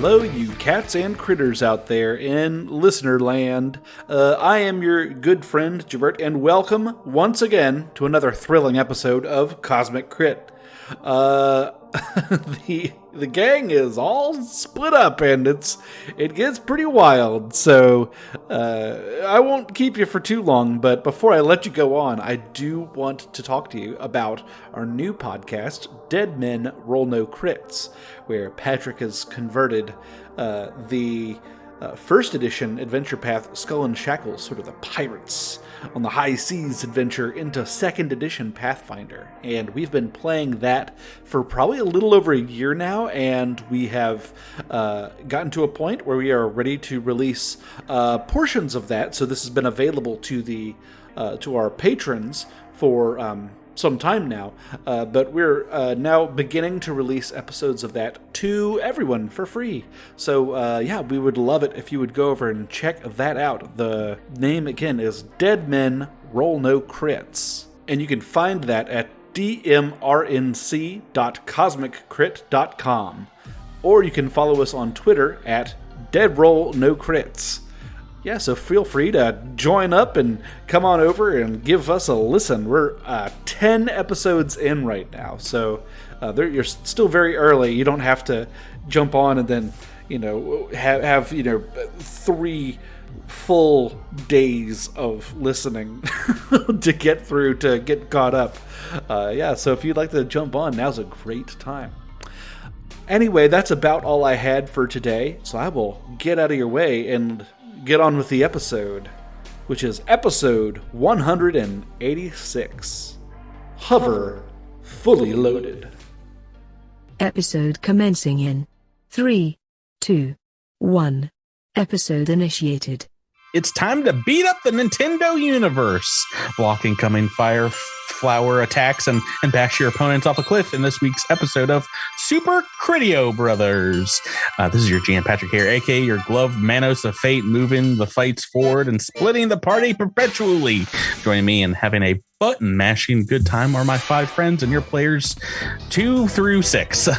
Hello, you cats and critters out there in listener land. I am your good friend, Jabert, and welcome once again to another thrilling episode of Cosmic Crit. The gang is all split up, and it gets pretty wild, so I won't keep you for too long, but before I let you go on, I do want to talk to you about our new podcast, Dead Men Roll No Crits, where Patrick has converted the first edition adventure path Skull and Shackles, sort of the pirates on the high seas adventure, into second edition Pathfinder. And we've been playing that for probably a little over a year now, and we have gotten to a point where we are ready to release portions of that. So this has been available to our patrons for some time now, but we're now beginning to release episodes of that to everyone for free. So we would love it if you would go over and check that out. The name again is Dead Men Roll No Crits, and you can find that at dmrnc.cosmiccrit.com, or you can follow us on Twitter at deadrollnocrits. Yeah, so feel free to join up and come on over and give us a listen. We're 10 episodes in right now, so you're still very early. You don't have to jump on and then, have 3 full days of listening to get through, to get caught up. So if you'd like to jump on, now's a great time. Anyway, that's about all I had for today, so I will get out of your way and get on with the episode, which is episode 186. Hover, fully loaded. Episode commencing in 3, 2, 1. Episode initiated. It's time to beat up the Nintendo universe, block incoming flower attacks, and bash your opponents off a cliff in this week's episode of Super Critio Brothers. This is your GM Patrick here, aka your gloved Manos of Fate, moving the fights forward and splitting the party perpetually. Joining me and having a button mashing good time are my 5 friends and your players 2 through 6.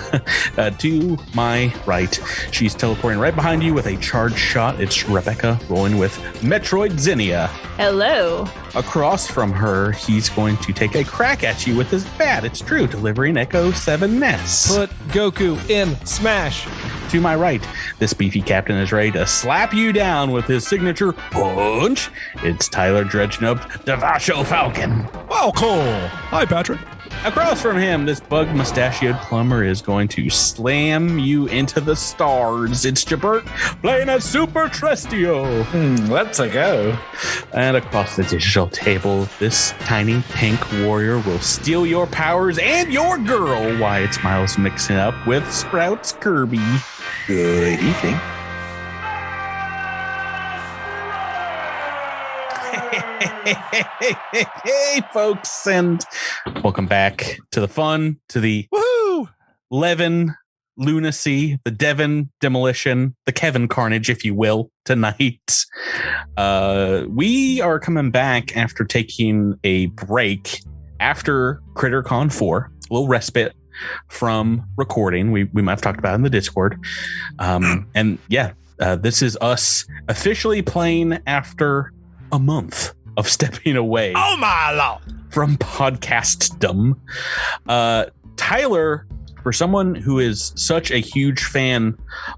To my right, she's teleporting right behind you with a charged shot. It's Rebecca rolling with Metroid Zinnia. Hello. Across from her, he's going to take a crack at you with his bat. It's Drew, delivering Echo 7 Ness. Put Goku in Smash. To my right, this beefy captain is ready to slap you down with his signature punch. It's Tyler Dredgenub, Davaasho Falcon. Well, cool. Hi, Patrick. Across from him, this bug-mustachioed plumber is going to slam you into the stars. It's Jabert playing a Super Trestio. Let's go. And across the digital table, this tiny pink warrior will steal your powers and your girl. Wyatt Smiles mixing up with Sprouts Kirby. Good evening. Hey, folks, and welcome back to the fun, to the Woohoo! Levin lunacy, the Devon demolition, the Kevin carnage, if you will, tonight. We are coming back after taking a break after CritterCon 4, a little respite from recording. We might have talked about it in the Discord. This is us officially playing after a month of stepping away. Oh my lord! From podcastdom. Tyler, for someone who is such a huge fan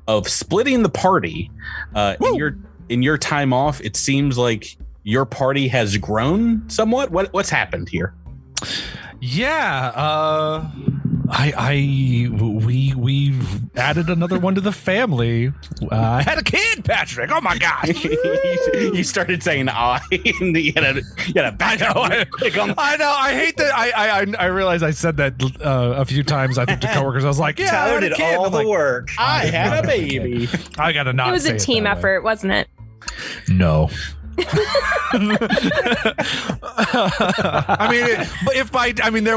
of splitting the party, in your time off, it seems like your party has grown somewhat. What's happened here? Yeah, we added another one to the family. I had a kid, Patrick. Oh my gosh! You started saying I, and you had a back. I know. I hate that. I realized I said that a few times. I think to coworkers, I was like, "Yeah, Tyler did all the work. I had a baby. I gotta not." It was say a team effort, wasn't it? No. There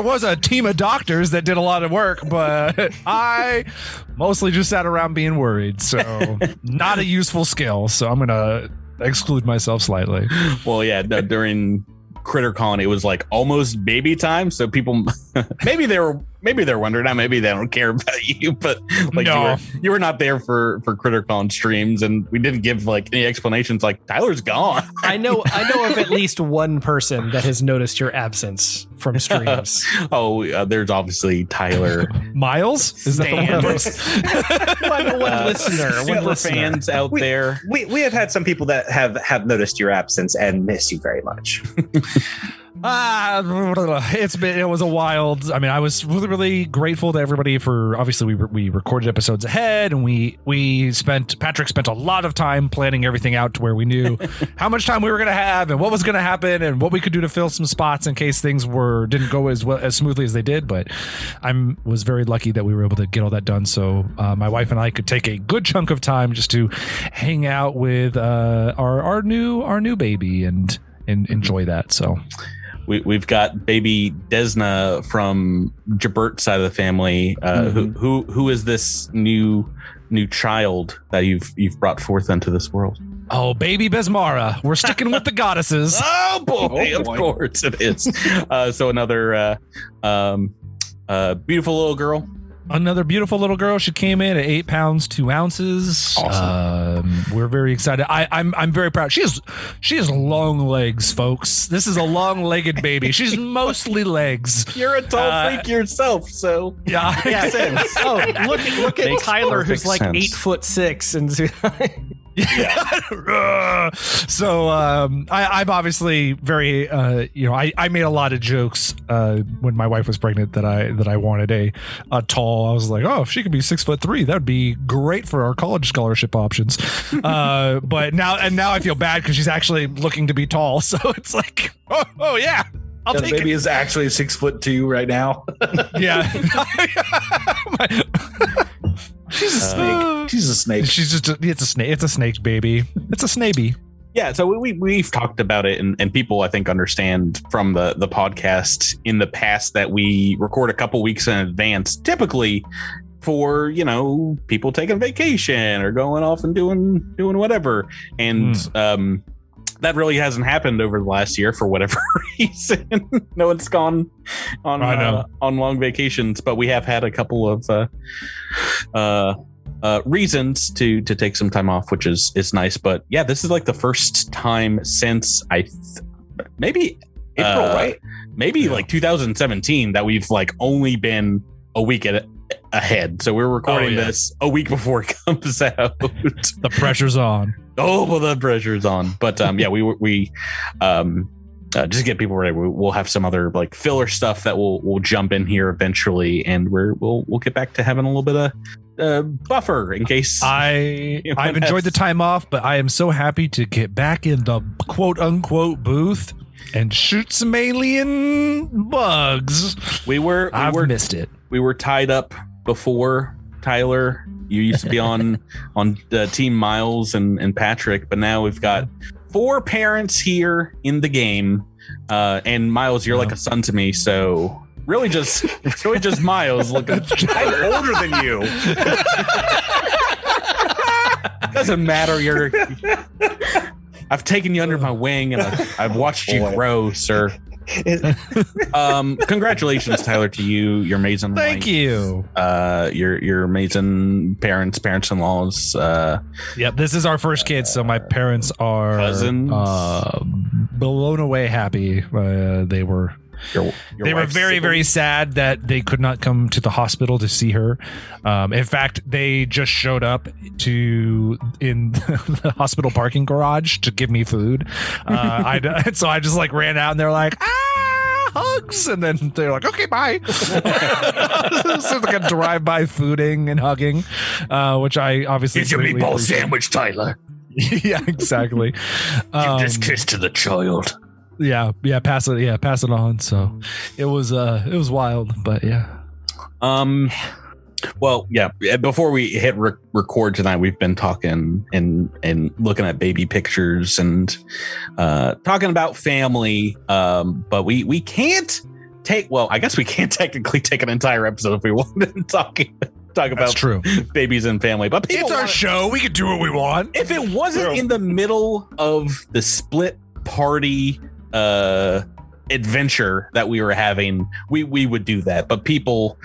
was a team of doctors that did a lot of work, but I mostly just sat around being worried. So not a useful skill. So I'm gonna exclude myself slightly. Well, yeah, during CritterCon, it was like almost baby time. So people maybe they were maybe they're wondering, now maybe they don't care about you, but like No. you were not there for CritterCon streams, and we didn't give like any explanations. Like Tyler's gone. I know of at least one person that has noticed your absence from streams. There's obviously Tyler. Miles? Is that the one? One listener. One Super listener. fans out there. We have had some people that have noticed your absence and miss you very much. It was a wild. I mean, I was really, really grateful to everybody for, obviously we recorded episodes ahead, and Patrick spent a lot of time planning everything out to where we knew how much time we were going to have and what was going to happen and what we could do to fill some spots in case things didn't go as smoothly as they did. But was very lucky that we were able to get all that done. So my wife and I could take a good chunk of time just to hang out with our new baby and enjoy that. So. We've got baby Desna from Jabert's side of the family. Who is this new child that you've brought forth into this world? Oh, baby Besmara. We're sticking with the goddesses. Oh boy, of course it is. So another beautiful little girl. Another beautiful little girl. She came in at 8 pounds 2 ounces. Awesome. We're very excited. I'm very proud. She has long legs, folks. This is a long-legged baby. She's mostly legs. You're a tall freak yourself, so yeah. Oh, look at Makes Tyler, who's like perfect sense. 8'6" and Yeah. So I'm obviously very I made a lot of jokes when my wife was pregnant that I wanted a tall. I was like, oh, if she could be 6'3", that would be great for our college scholarship options. But now I feel bad because she's actually looking to be tall. So it's like, oh yeah. I'll The take baby it. is actually 6'2" right now. Yeah. She's a snake. She's a snake. She's just it's a snake. It's a snake baby. It's a snaby. Yeah, so we've talked about it, and people I think understand from the podcast in the past that we record a couple weeks in advance, typically for people taking vacation or going off and doing whatever, and that really hasn't happened over the last year for whatever reason. No one's gone on long vacations, but we have had a couple of reasons to take some time off, which is nice. But yeah, this is like the first time since maybe April, right? Maybe like 2017 that we've like only been a week ahead. So we're recording this a week before it comes out. The pressure's on. Oh, well, the pressure's on. But yeah, we just get people ready. We'll have some other like filler stuff that we'll jump in here eventually, and we'll get back to having a little bit of buffer in case. I've enjoyed the time off, but I am so happy to get back in the quote unquote booth and shoot some alien bugs. I've missed it. We were tied up before. Tyler, you used to be on Team Miles and Patrick, but now we've got 4 parents here in the game, and Miles, you're like a son to me, so really just Miles. Looking, I'm older than you. Doesn't matter. I've taken you under my wing, and I've watched you grow, sir. Congratulations, Tyler, to you, your amazing Thank wife, you. Your amazing parents-in-laws. Yep, this is our first kid, so my parents are cousins. Blown away happy. They were very, very sad that they could not come to the hospital to see her. In fact, they just showed up in the hospital parking garage to give me food. So I just like ran out, and they're like, hugs, and then they're like, okay, bye. So it's like a drive-by fooding and hugging, which I obviously Here's your greatly meatball appreciate. sandwich, Tyler. Yeah, exactly. You just kissed to the child. Yeah, pass it on. So it was wild, but yeah. Well, yeah. Before we hit record tonight, we've been talking and looking at baby pictures and talking about family. But we can't take. Well, I guess we can't technically take an entire episode if we wanted to talk about That's true. babies and family. But It's our show. We can do what we want. If it wasn't in the middle of the split party adventure that we were having, we would do that. But people,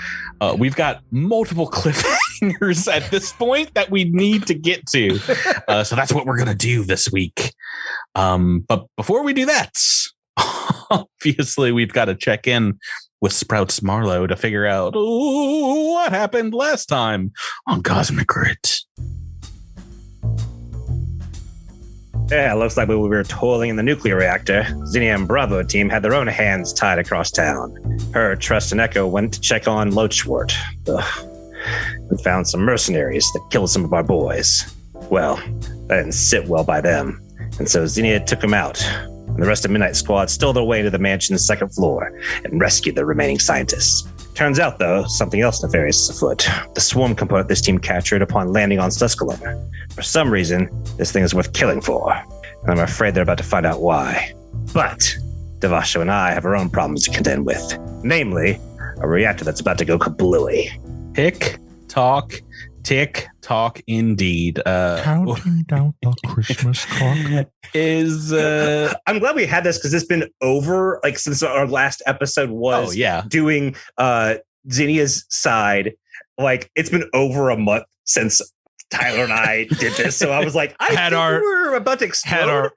we've got multiple cliffhangers at this point that we need to get to. So that's what we're going to do this week. But before we do that, obviously we've got to check in with Sprouts Marlowe to figure out what happened last time on Cosmic Grit. Yeah, looks like when we were toiling in the nuclear reactor, Zinnia and Bravo team had their own hands tied across town. Her, Trust, and Echo went to check on Loachwort. And found some mercenaries that killed some of our boys. Well, that didn't sit well by them, and so Zinnia took them out. And the rest of Midnight Squad stole their way to the mansion's second floor and rescued the remaining scientists. Turns out, though, something else nefarious is afoot. The swarm component this team captured upon landing on Susculum. For some reason, this thing is worth killing for. And I'm afraid they're about to find out why. But Davaasho and I have our own problems to contend with. Namely, a reactor that's about to go kablooey. Tick tock indeed. Counting down the Christmas clock. I'm glad we had this because it's been over, like, since our last episode was doing Zinnia's side. Like, it's been over a month since Tyler and I did this, so I was like, we're about to explode. Had our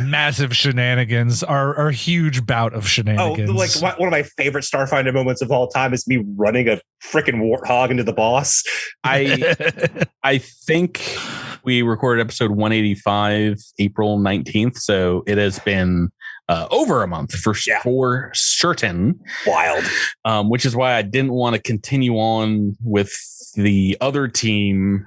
massive shenanigans, our huge bout of shenanigans. Oh, like one of my favorite Starfinder moments of all time is me running a freaking warthog into the boss. I think we recorded episode 185 April 19th, so it has been over a month for certain. Wild. Which is why I didn't want to continue on with the other team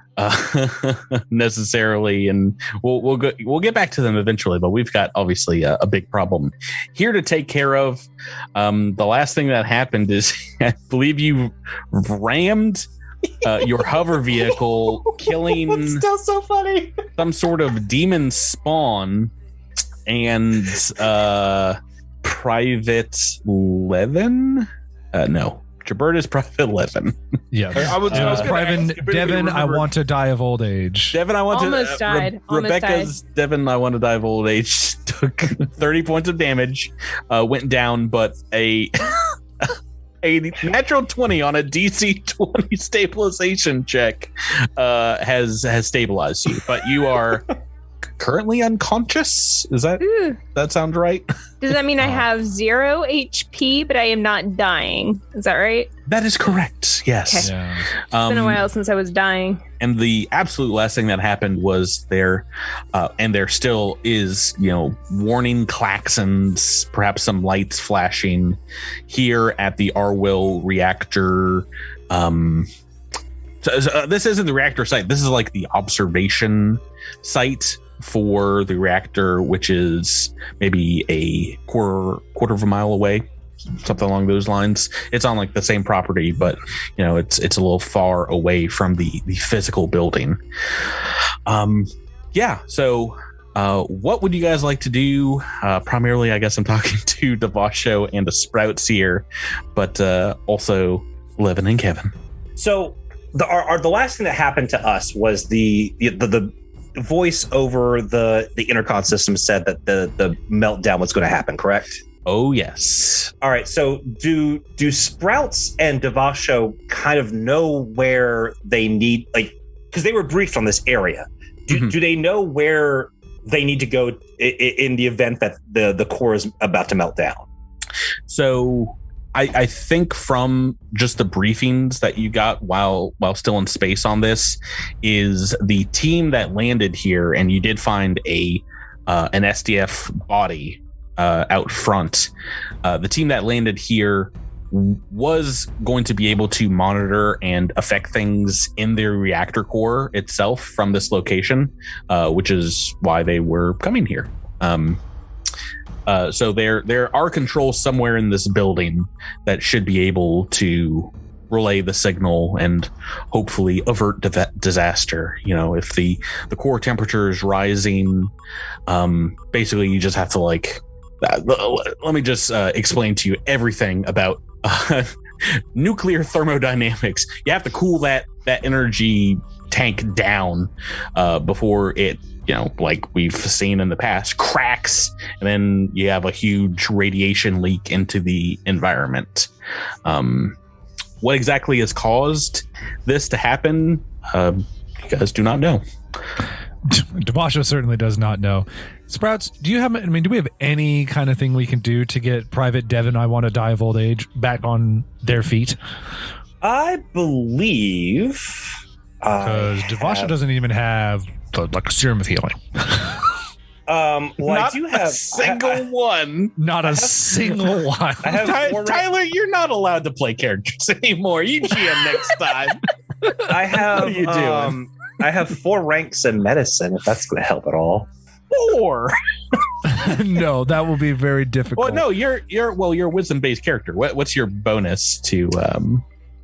necessarily, and we'll get back to them eventually. But we've got obviously a big problem here to take care of. The last thing that happened is I believe you rammed your hover vehicle, killing It's still so funny. some sort of demon spawn. And Private Levin? No. Jaberta's Private Levin. Yeah. I was Private Devon, I want to die of old age. Devon, I want Almost died. Rebecca's Devon, I want to die of old age. Took 30 points of damage, went down, but a natural 20 on a DC 20 stabilization check has stabilized you. But you are currently unconscious. Is that sound right? Does that mean I have 0 HP, but I am not dying? Is that right? That is correct. Yes. Okay. Yeah. It's been a while since I was dying. And the absolute last thing that happened was there still is, warning klaxons, perhaps some lights flashing here at the Arwill reactor. This isn't the reactor site. This is like the observation site for the reactor, which is maybe a quarter of a mile away, something along those lines. It's on like the same property, but it's a little far away from the physical building. So what would you guys like to do? Primarily, I guess I'm talking to Davaasho and the Sprouts here, but also Levin and Kevin. So the last thing that happened to us was the voice over the intercom system said that the meltdown was going to happen, correct? Oh, yes. All right. So do Sprouts and Davaasho kind of know where they need, like, because they were briefed on this area. Do they know where they need to go in the event that the core is about to melt down? So I think from just the briefings that you got while still in space on this is the team that landed here, and you did find an SDF body out front. The team that landed here was going to be able to monitor and affect things in their reactor core itself from this location, which is why they were coming here. So there are controls somewhere in this building that should be able to relay the signal and hopefully avert disaster. If the core temperature is rising, basically you just have to let me just explain to you everything about nuclear thermodynamics. You have to cool that energy tank down before it, like we've seen in the past, cracks, and then you have a huge radiation leak into the environment. What exactly has caused this to happen? You guys do not know. Davaasho certainly does not know. Sprouts, do we have any kind of thing we can do to get Private Devon, I want to die of old age, back on their feet? I believe because Davaasho doesn't even have like a serum of healing. Well, I do have a single one. Not a single one. I have Tyler, you're not allowed to play characters anymore. You GM next time. I have. What are you doing? I have 4 ranks in medicine. If that's going to help at all. 4. No, that will be very difficult. Well, no, you're a wisdom based character. What's your bonus to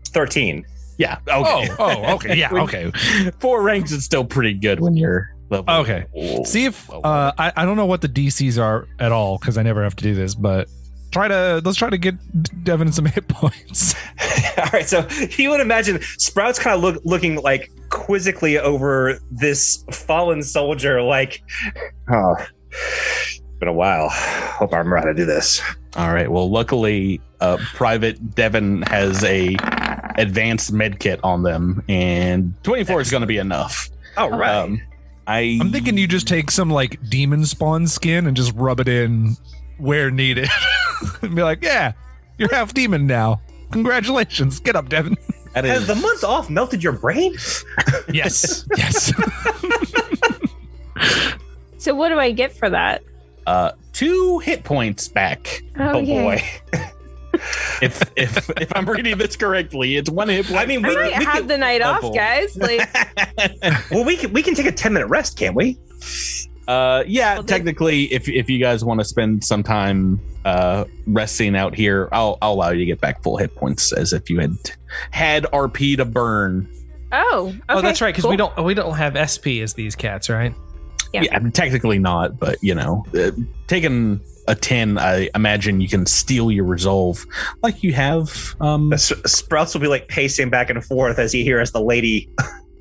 13? Yeah. Okay. Oh, okay. Yeah. Okay. 4 ranks is still pretty good when you're level. Okay. See if I don't know what the DCs are at all because I never have to do this, but let's try to get Devon some hit points. All right. So you would imagine Sprouts kind of looking like quizzically over this fallen soldier, like, oh, been a while. Hope I remember how to do this. All right. Well, luckily, Private Devon has a advanced med kit on them, and 24 is going to be enough. All right. I'm thinking you just take some like demon spawn skin and just rub it in where needed, and be like, "Yeah, you're half demon now. Congratulations. Get up, Devon." Has the month off melted your brain? Yes. Yes. So what do I get for that? 2 hit points back. Oh boy. If I'm reading this correctly, it's 1 hit point. I mean, I might have the night off, guys. Like, well, we can take a 10-minute rest, can't we? Yeah, technically, if you guys want to spend some time resting out here, I'll allow you to get back full hit points as if you had RP to burn. oh, okay, Oh, that's right, because cool. we don't have SP as these cats, right? Yeah. I mean, technically not, but taking a 10, I imagine you can steal your resolve like you have. Sprouts will be like pacing back and forth as he hears the lady.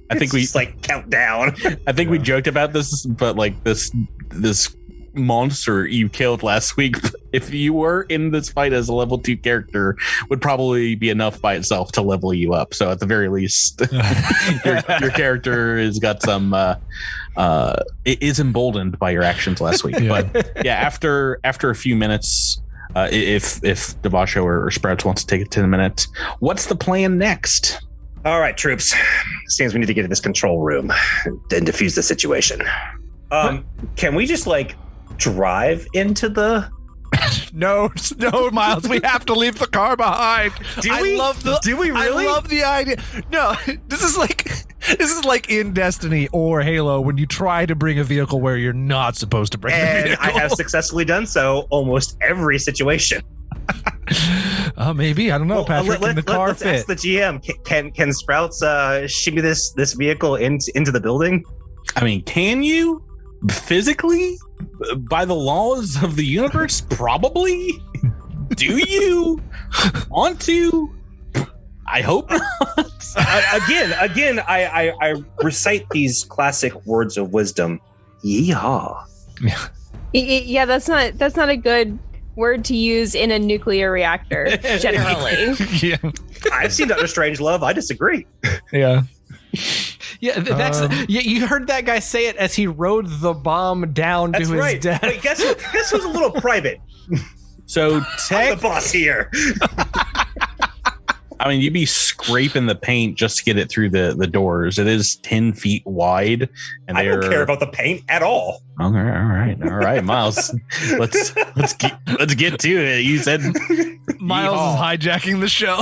I think we just like count down. I think we joked about this, but like this monster you killed last week, if you were in this fight as a level 2 character, would probably be enough by itself to level you up. So at the very least, your character has got some. It is emboldened by your actions last week. Yeah. But yeah, after a few minutes, if Davaasho or Sprouts wants to take a 10-minute, what's the plan next? All right, troops. Seems we need to get to this control room and defuse the situation. Can we just like drive into the? No, Miles. We have to leave the car behind. Do we really? I love the idea. No, this is like in Destiny or Halo when you try to bring a vehicle where you're not supposed to bring a And vehicle. I have successfully done so almost every situation. Maybe I don't know, Patrick. Can the car let's fit? ask the GM. Can Sprouts shimmy this vehicle into the building? I mean, can you physically, by the laws of the universe? Probably. Do you want to? I hope not. Again, I recite these classic words of wisdom. Yeehaw. Yeah, that's not a good word to use in a nuclear reactor generally. Yeah, I've seen Dr. Strangelove. I disagree. yeah. Yeah, that's you heard that guy say it as he rode the bomb down That's to his right. death. Wait, guess who's a little private? So I'm the boss here. I mean, you'd be scraping the paint just to get it through the doors. It is 10 feet wide, and I don't care about the paint at all. All right, Miles. let's get to it. You said Miles is hijacking the show.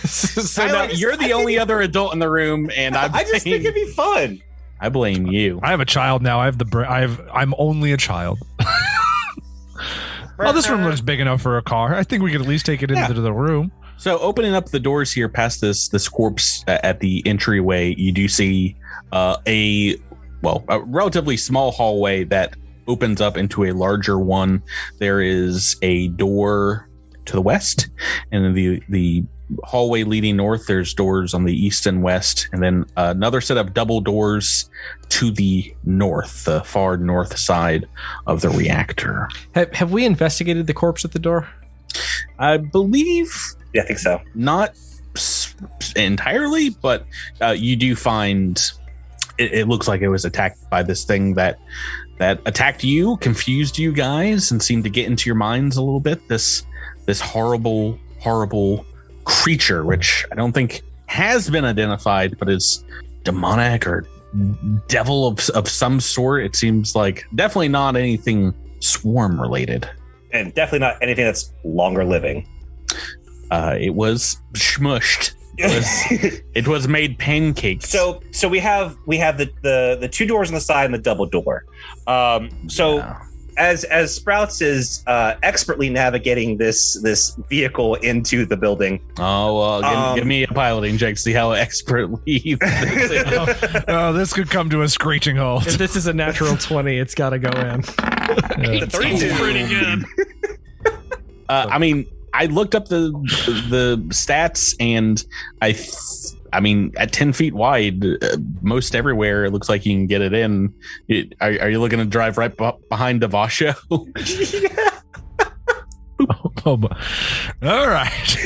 So now you're the only other adult in the room, and I just think it'd be fun. I blame you. I have a child now. I'm only a child. Oh, this room looks big enough for a car. I think we could at least take it into the room. So opening up the doors here past this corpse at the entryway, you do see a relatively small hallway that opens up into a larger one. There is a door to the west, and the hallway leading north, there's doors on the east and west, and then another set of double doors to the north, the far north side of the reactor. Have we investigated the corpse at the door? I believe, Yeah, I think so. not entirely, but you do find it looks like it was attacked by this thing that attacked you, confused you guys, and seemed to get into your minds a little bit. This horrible creature, which I don't think has been identified, but is demonic or devil of some sort. It seems like definitely not anything swarm related, And definitely not anything that's longer living. it was smushed. It was made pancakes. So we have the two doors on the side and the double door. Yeah. As Sprouts is expertly navigating this vehicle into the building. Oh, well, give me a piloting check. See how expertly. Oh, this could come to a screeching halt. If this is a natural 20, it's got to go in. The 32. Pretty good. I mean, I looked up the stats, and I mean, at 10 feet wide, most everywhere, it looks like you can get it in. Are you looking to drive right behind Davaasho? Oh, all right.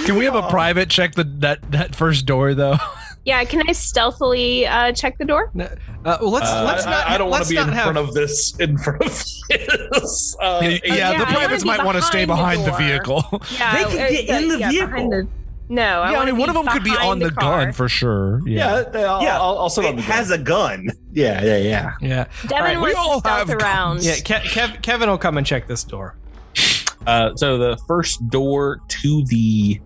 Can we have a private check that first door though? Yeah, can I stealthily check the door? Let's not. I don't want let's to be in not have- front of this. In front of this. Yeah, yeah, the I privates wanna might be want to stay behind behind the the door. vehicle. Yeah, They can get in the vehicle. behind the- no, Yeah, I mean, one of them could be on the gun for sure. Yeah, I'll sit on It the has a gun. Yeah. Yeah. Devin All right, we wants all to stealth have around. Yeah, Kevin will come and check this door. So the first door to the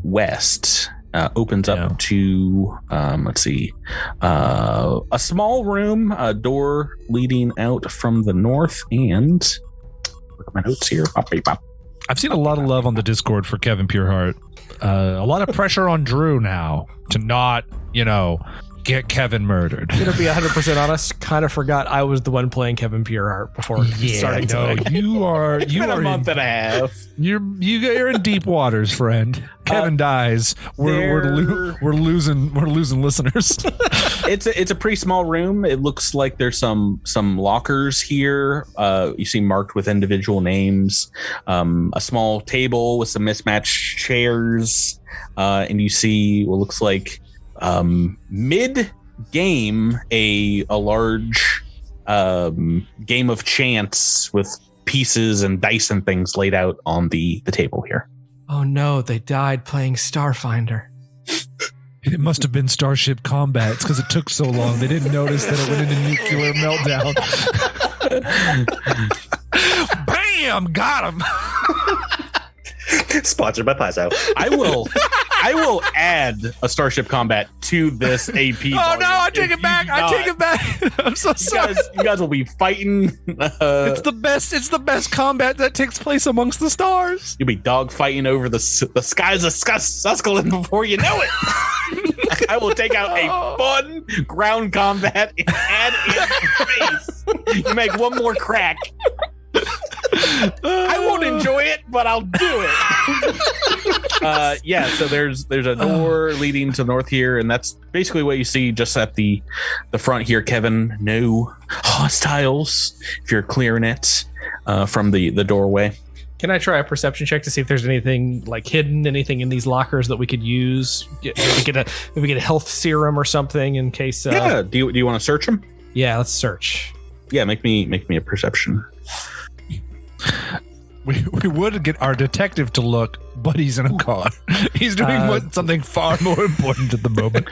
west opens up to, let's see, a small room, a door leading out from the north, and look at my notes here. I've seen a lot of love on the Discord for Kevin Pureheart. A lot of pressure on Drew now to not, get Kevin murdered. I'm gonna be 100% honest. Kind of forgot I was the one playing Kevin Pureheart before starting no, today. you are A month and a half. you're in deep waters, friend. Kevin dies. We're losing listeners. It's a pretty small room. It looks like there's some lockers here. You see marked with individual names. A small table with some mismatched chairs, and you see what looks like mid game a large game of chance with pieces and dice and things laid out on the table here. Oh no, they died playing Starfinder. It must have been Starship Combat. It's because it took so long. They didn't notice that it went into nuclear meltdown. Bam! Got him. Sponsored by Paizo. I will add a Starship Combat to this AP. Oh no! I take it back. I'm so sorry. You guys will be fighting. It's the best. It's the best combat that takes place amongst the stars. You'll be dog fighting over the skies of Susquehanna before you know it. I will take out a fun ground combat and add in space. You make one more crack. I won't enjoy it, but I'll do it. So there's a door leading to north here, and that's basically what you see just at the front here, Kevin. No hostiles if you're clearing it from the doorway. Can I try a perception check to see if there's anything like hidden, anything in these lockers that we could use? Maybe get a health serum or something in case. Yeah. Do you want to search them? Yeah, let's search. Yeah. Make me a perception. We would get our detective to look, but he's in a car. He's doing something far more important at the moment.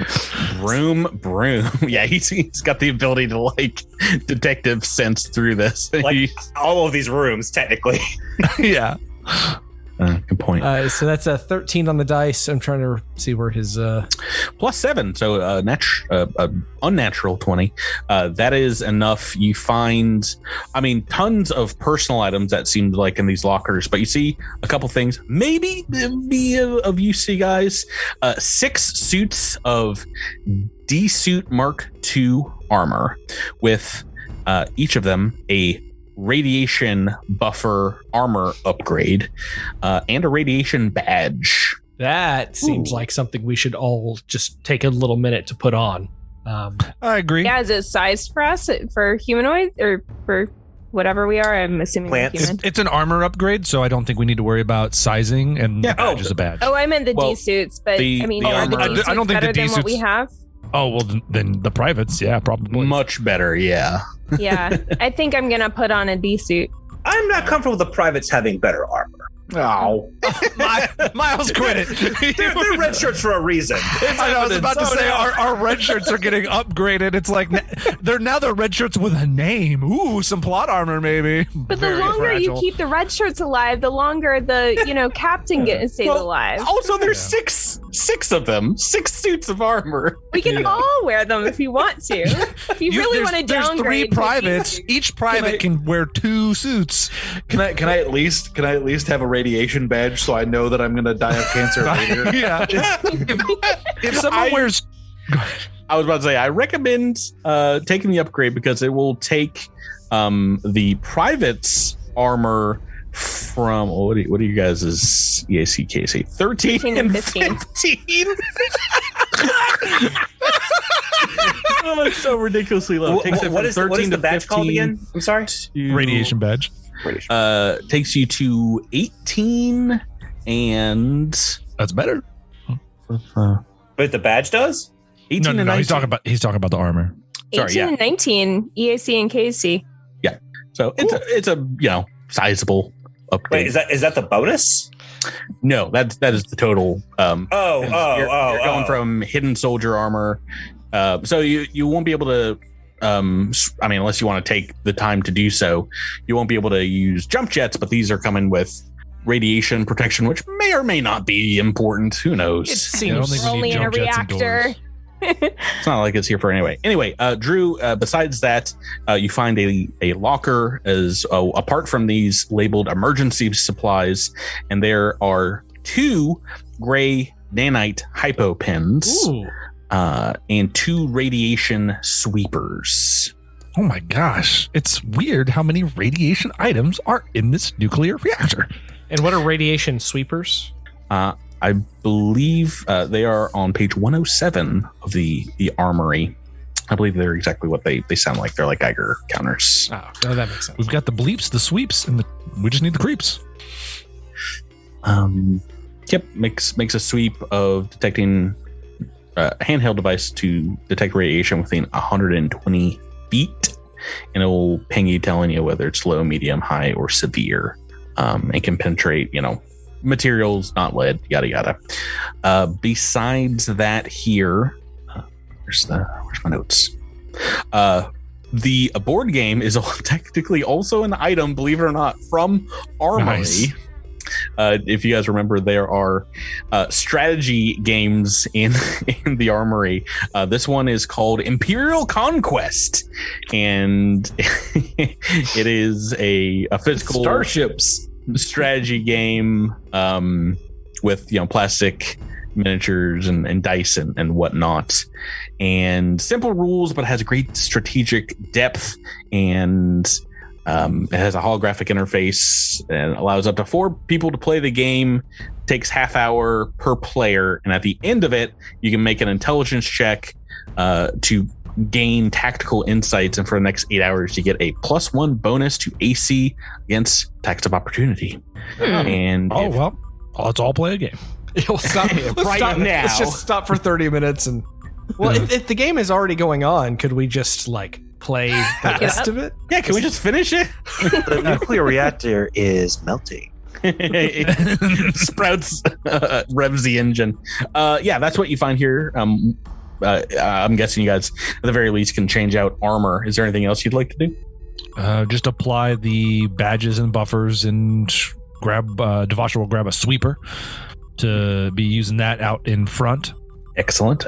Broom. Yeah, he's got the ability to detective sense through this. Like all of these rooms, technically. Yeah. Good point. So that's a 13 on the dice. I'm trying to see where his +7, so unnatural 20. That is enough. You find, tons of personal items that seemed like in these lockers, but you see a couple things. Maybe be of use to you guys. 6 suits of D-Suit Mark II armor with each of them a radiation buffer armor upgrade and a radiation badge That seems like something we should all just take a little minute to put on. I agree. Yeah, is it sized for us for humanoid or for whatever we are? I'm assuming we're Plants. human. It's an armor upgrade, so I don't think we need to worry about sizing. And the badge is a badge. Oh, I meant the Well, D suits, but the- I mean, the are the armor- D suits I don't think the better than what we D-suits- have? Oh well, then the privates, yeah, probably. Much better, yeah. Yeah, I think I'm gonna put on a D suit. I'm not comfortable with the privates having better armor. Oh, Miles, quit it. They're red shirts for a reason. I was about to say our red shirts are getting upgraded. It's like they're red shirts with a name. Ooh, some plot armor maybe. But the Very longer you fragile. keep the red shirts alive, the longer the captain stays Well, alive. Also, there's six of them. 6 suits of armor. We can all wear them if you want to. If you really want to there's downgrade. 3 privates. Each private can wear 2 suits. can I at least have a radiation badge so I know that I'm going to die of cancer later? Yeah. If someone wears, I was about to say, I recommend taking the upgrade because it will take the private's armor from what are you guys' EAC KC 13 and 15. Oh, it's so ridiculously low. It takes it What from is 13 the to badge called 15 again? I'm sorry. to- radiation badge. takes you to 18 and That's better. But the badge does? 18 and 19. He's talking about the armor. Sorry, 18 and 19, EAC and KC. So it's a sizable upgrade. Wait, is that the bonus? No, that is the total. You're going from hidden soldier armor. So you won't be able to. Unless you want to take the time to do so, you won't be able to use jump jets. But these are coming with radiation protection, which may or may not be important. Who knows? It I don't seems think we Only need in a jump jets reactor. indoors. It's not like it's here for anyway. Anyway, Drew, besides that, you find a locker as apart from these labeled emergency supplies, and there are 2 gray nanite hypo pins Ooh. and 2 radiation sweepers. Oh my gosh. It's weird how many radiation items are in this nuclear reactor. And what are radiation sweepers? I believe they are on page 107 of the armory. I believe they're exactly what they sound like. They're like Geiger counters. Oh, no, that makes sense. We've got the bleeps, the sweeps, and we just need the creeps. Yep, makes a sweep of detecting handheld device to detect radiation within 120 feet, and it will ping you telling you whether it's low, medium, high, or severe. And can penetrate, materials, not lead, yada yada. Besides that, here, where's my notes? The board game is technically also an item, believe it or not, from Armory. Nice. If you guys remember, there are strategy games in the Armory. This one is called Imperial Conquest, and it is a physical Starships. strategy game with plastic miniatures and dice and whatnot, and simple rules, but has a great strategic depth, and it has a holographic interface and allows up to 4 people to play the game. Takes half hour per player, and at the end of it, you can make an intelligence check to gain tactical insights, and for the next 8 hours, you get a +1 bonus to AC against attacks of opportunity. And let's all play a game. We'll stop Right stop, now. Let's just stop for 30 minutes and. Well, if the game is already going on, could we just play the rest of it? yeah, can we just finish it? The nuclear reactor is melting. Sprouts revs the engine. Yeah, that's what you find here. I'm guessing you guys, at the very least, can change out armor. Is there anything else you'd like to do? Just apply the badges and buffers and grab, Davaasho will grab a sweeper to be using that out in front. Excellent.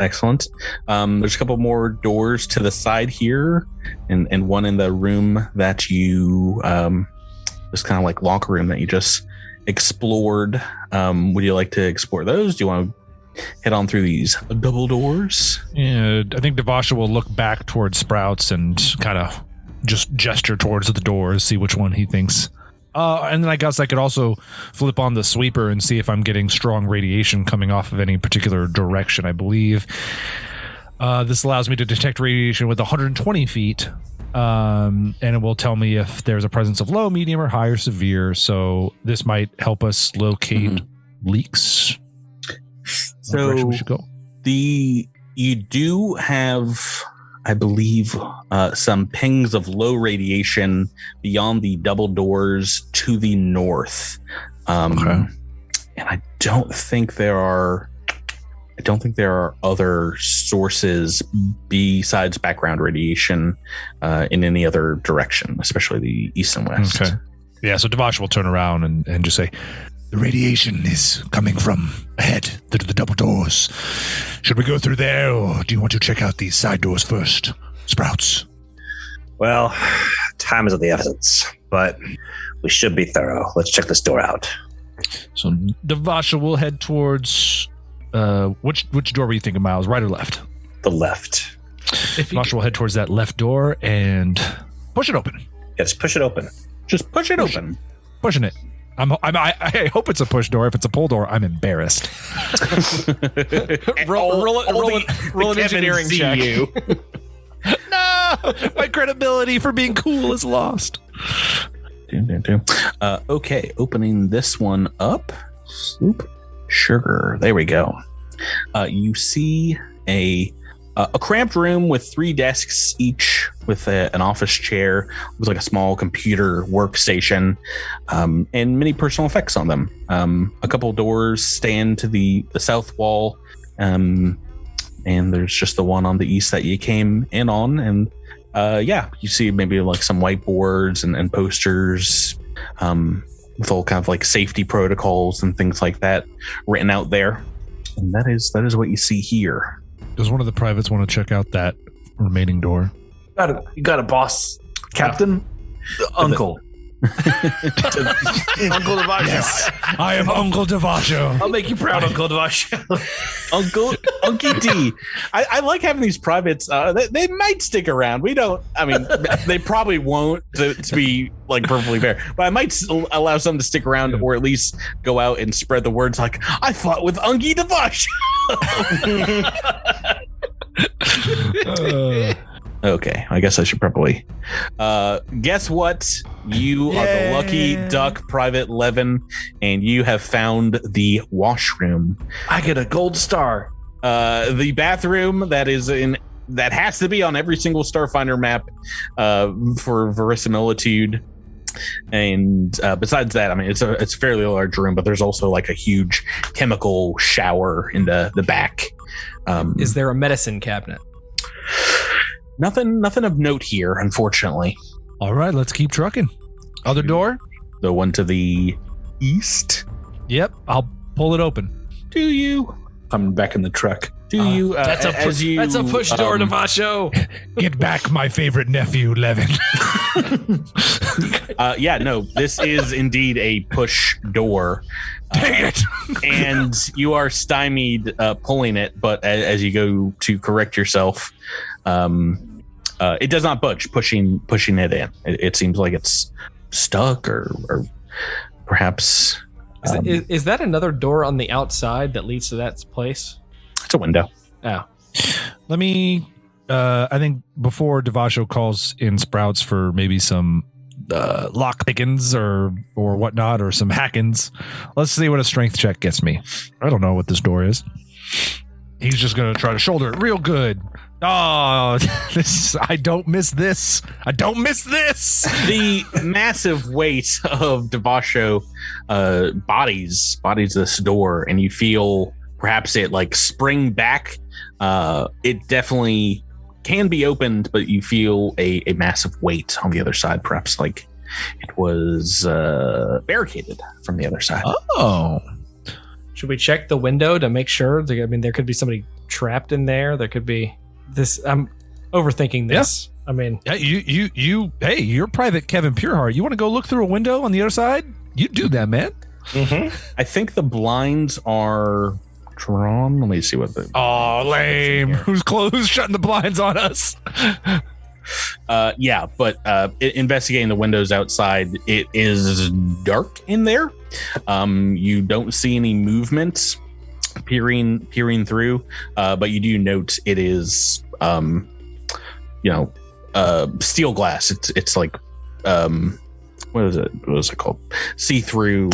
There's a couple more doors to the side here, and one in the room that you this kind of like locker room that you just explored. Would you like to explore those? Do you want to head on through these double doors? Yeah, I think Davaasho will look back towards Sprouts and kind of just gesture towards the doors, see which one he thinks And then I guess I could also flip on the sweeper and see if I'm getting strong radiation coming off of any particular direction. I believe this allows me to detect radiation with 120 feet. And it will tell me if there's a presence of low, medium, or high or severe. So this might help us locate leaks. So we should go. You do have, I believe, some pings of low radiation beyond the double doors to the north. And I don't think there are other sources besides background radiation in any other direction, especially the east and west. Okay. Yeah, so Davaasho will turn around and just say, the radiation is coming from ahead through the double doors. Should we go through there, or do you want to check out these side doors first, Sprouts? Well, time is of the essence, but we should be thorough. Let's check this door out. So Davaasho will head towards which door were you thinking, Miles? Right or left? The left. Davaasho will head towards that left door and push it open. Yes, push it open. Just push it open. Pushing it. I hope it's a push door. If it's a pull door, I'm embarrassed. roll an engineering check. No, my credibility for being cool is lost. Okay, opening this one up. Soup, sugar. There we go. You see a cramped room with 3 desks each, with an office chair with like a small computer workstation, and many personal effects on them. A couple doors stand to the south wall, and there's just the one on the east that you came in on. And you see maybe like some whiteboards and posters with all kind of like safety protocols and things like that written out there. And that is what you see here. Does one of the privates want to check out that remaining door? You got it, boss. Captain? Uncle. Uncle Davaasho. Yes, I am Uncle Davaasho. I'll make you proud, Uncle Davaasho. Uncle D. I like having these privates. They might stick around. They probably won't, to be like perfectly fair, but I might allow some to stick around, or at least go out and spread the words like, I fought with Uncle Davaasho. Okay, I guess I should probably guess what? You are the lucky duck, Private Levin, and you have found the washroom. I get a gold star. The bathroom that has to be on every single Starfinder map for verisimilitude. And besides that, I mean, it's a fairly large room, but there's also like a huge chemical shower in the back. Is there a medicine cabinet? Nothing of note here, unfortunately. All right, let's keep trucking. Other door? The one to the east? Yep, I'll pull it open. Do you? I'm back in the truck. Do you? That's a push door, Davaasho. Get back my favorite nephew, Levin. This is indeed a push door. Dang it! And you are stymied pulling it, but as you go to correct yourself, it does not budge, pushing it in. It seems like it's stuck or perhaps... Is that another door on the outside that leads to that place? It's a window. Oh. Let me... I think before Davaasho calls in Sprouts for maybe some lock pickings or whatnot, or some hackins, let's see what a strength check gets me. I don't know what this door is. He's just going to try to shoulder it real good. Oh, I don't miss this. The massive weight of Davaasho bodies this door, and you feel perhaps it like spring back. It definitely can be opened, but you feel a massive weight on the other side, perhaps like it was barricaded from the other side. Oh. Should we check the window to make sure? I mean, there could be somebody trapped in there. There could be this. I'm overthinking this. Yeah. I mean, yeah, hey, you're Private Kevin Pureheart. You want to go look through a window on the other side? You do that, man. Mm-hmm. I think the blinds are drawn. Let me see what the... Oh, lame. Who's shutting the blinds on us? Yeah, but investigating the windows outside, it is dark in there. You don't see any movement peering through, but you do note it is, steel glass. It's like, what is it called? See-through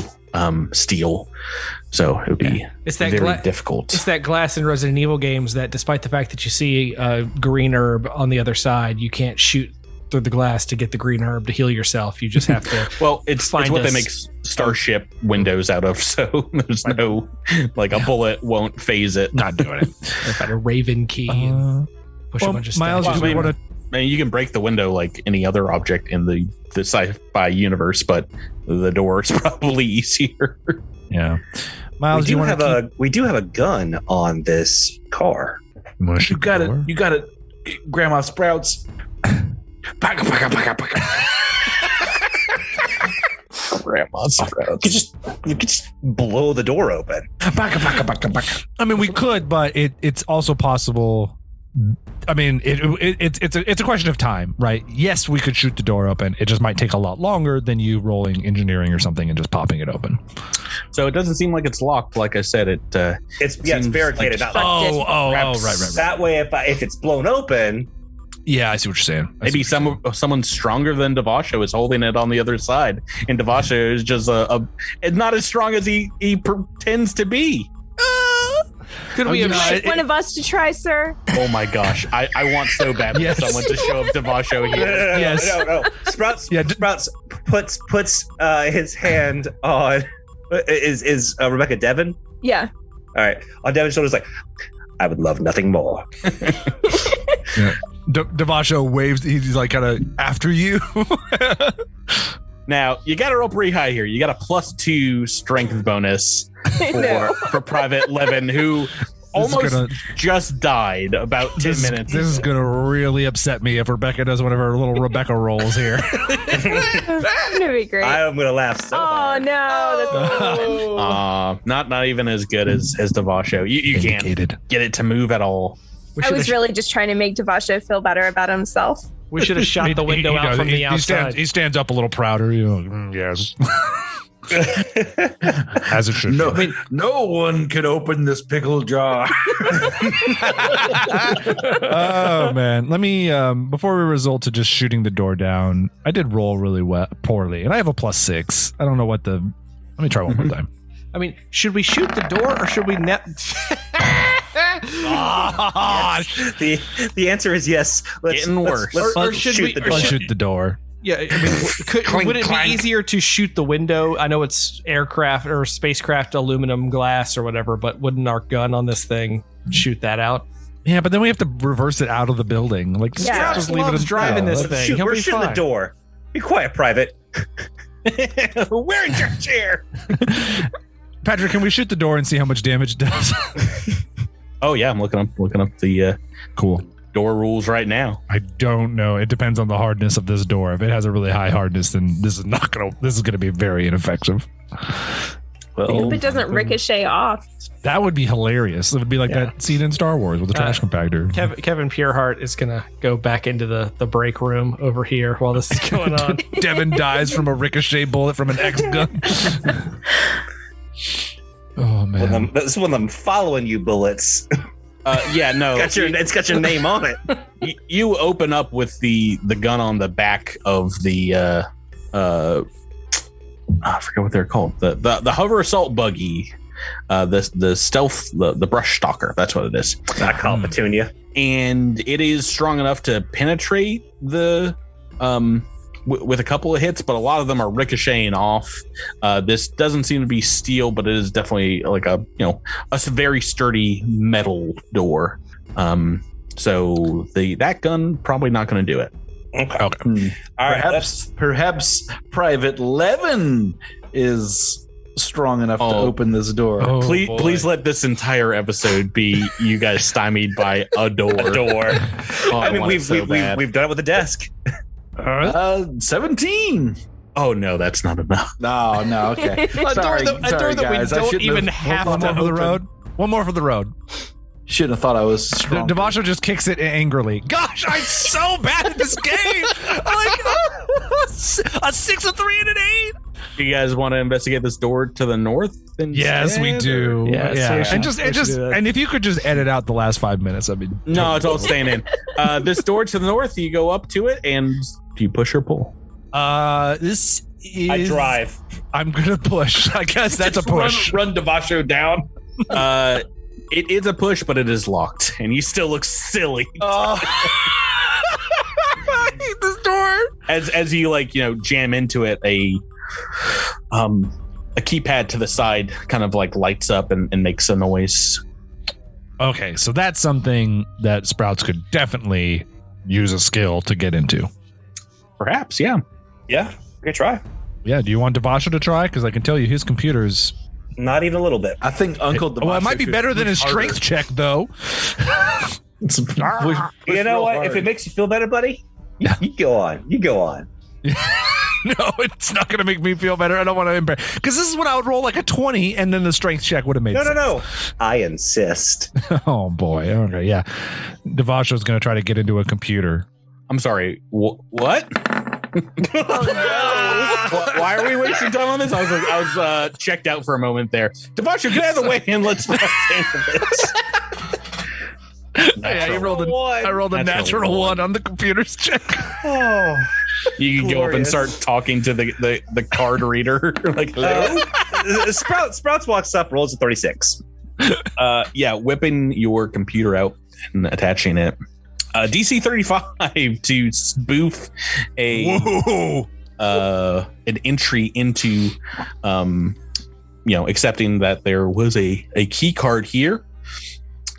steel. So it would be It's that very difficult. It's that glass in Resident Evil games that, despite the fact that you see a green herb on the other side, you can't shoot through the glass to get the green herb to heal yourself. You just have to. Well, it's what they make Starship windows out of. So there's no, like, a bullet won't phase it. Not doing it. If I had a Raven key and push a bunch of Miles, stuff. you You can break the window like any other object in the sci-fi universe, but the door is probably easier. Yeah. Miles, we do have a gun on this car. You got it, Grandma Sprouts. Grandma Sprouts. You could just blow the door open. I mean, we could, but it's also possible. I mean, it's a question of time, right? Yes, we could shoot the door open. It just might take a lot longer than you rolling engineering or something and just popping it open. So it doesn't seem like it's locked. Like I said, it's barricaded. Like Right. That way, if it's blown open. Yeah, I see what you're saying. Maybe someone stronger than Davaasho is holding it on the other side, and Davaasho is just not as strong as he pretends to be. Could we have like one of us to try, sir? Oh my gosh, I want so badly Yes. someone to show up Davaasho here. Yes. No. Sprouts puts his hand on. Is Rebecca Devon? Yeah. All right, on Devon's shoulders, like, I would love nothing more. Yeah. Davaasho waves. He's like kind of after you. Now you got to roll pretty high here. You got a +2 strength bonus for Private Levin, who almost just died about 10 minutes. This is gonna really upset me if Rebecca does one of her little Rebecca rolls here. That's gonna be great. I'm gonna laugh so hard. No, that's not even as good as Davaasho. You can't get it to move at all. I was really just trying to make Davaasho feel better about himself. We should have shot the window out from the outside. He stands up a little prouder. Yes. As it should. No, no one can open this pickle jar. Oh man, let me before we result to just shooting the door down. I did roll really poorly, and I have a +6. I don't know what let me try one more time. I mean, should we shoot the door or should we The answer is yes. Let's shoot the door. Yeah, I mean, would it be easier to shoot the window? I know it's aircraft or spacecraft aluminum glass or whatever, but wouldn't our gun on this thing shoot that out? Yeah, but then we have to reverse it out of the building. Like, just leave it driving this thing. We're shooting the door. Be quiet, Private. Where's your chair? Patrick, can we shoot the door and see how much damage it does? Oh yeah, I'm looking up the cool door rules right now. I don't know. It depends on the hardness of this door. If it has a really high hardness, then this is gonna be very ineffective. Well, if it doesn't ricochet off. That would be hilarious. It would be like that scene in Star Wars with the trash compactor. Kevin Pureheart is gonna go back into the break room over here while this is going on. Devon dies from a ricochet bullet from an X gun. Oh man, this is one of them following you bullets. Yeah, no, it's got your name on it. You open up with the gun on the back of the I forget what they're called. The hover assault buggy, the stealth, the brush stalker. That's what it is. I call it Petunia, and it is strong enough to penetrate the with a couple of hits, but a lot of them are ricocheting off. This doesn't seem to be steel, but it is definitely like a very sturdy metal door. So that gun probably not going to do it. Okay. All right. Perhaps Private Levin is strong enough to open this door. Oh, please let this entire episode be you guys stymied by a door. Oh, I mean, we've done it with the desk. 17. Oh no, that's not enough. No, okay. A door that we don't even have to for the road. One more for the road. Shouldn't have thought I was strong. Davaasho just kicks it angrily. Gosh, I'm so bad at this game. Like a 6, a 3, and an 8. Do you guys want to investigate this door to the north? Yes, we do. Yeah, and if you could just edit out the last 5 minutes, I mean. No, it's all staying in. This door to the north, you go up to it, and do you push or pull? This is. I drive. I'm gonna push. I guess that's a push. Run Davaasho down. It is a push, but it is locked, and you still look silly. I hate this door. As you jam into it, a keypad to the side kind of like lights up and makes a noise. Okay, so that's something that Sprouts could definitely use a skill to get into. Perhaps, yeah. Yeah, okay, try. Yeah, do you want Davaasho to try? Because I can tell you his computer's... Not even a little bit. I think Uncle Davaasho it might be better than his strength check, though. You know what? If it makes you feel better, buddy, you go on. You go on. No, it's not going to make me feel better. I don't want to embarrass. Because this is when I would roll like a 20, and then the strength check would have made sense. No. I insist. Oh, boy. Okay, yeah. Devasho's going to try to get into a computer. I'm sorry. What? Why are we wasting time on this? I was checked out for a moment there. Devasho, get out of the way and let's handle this. Yeah, I rolled a natural one on the computer's check. Oh, you can go up and start talking to the card reader. Like, hello? Sprouts walks up, rolls a 36. Whipping your computer out and attaching it. DC 35 to spoof an entry into, accepting that there was a key card here,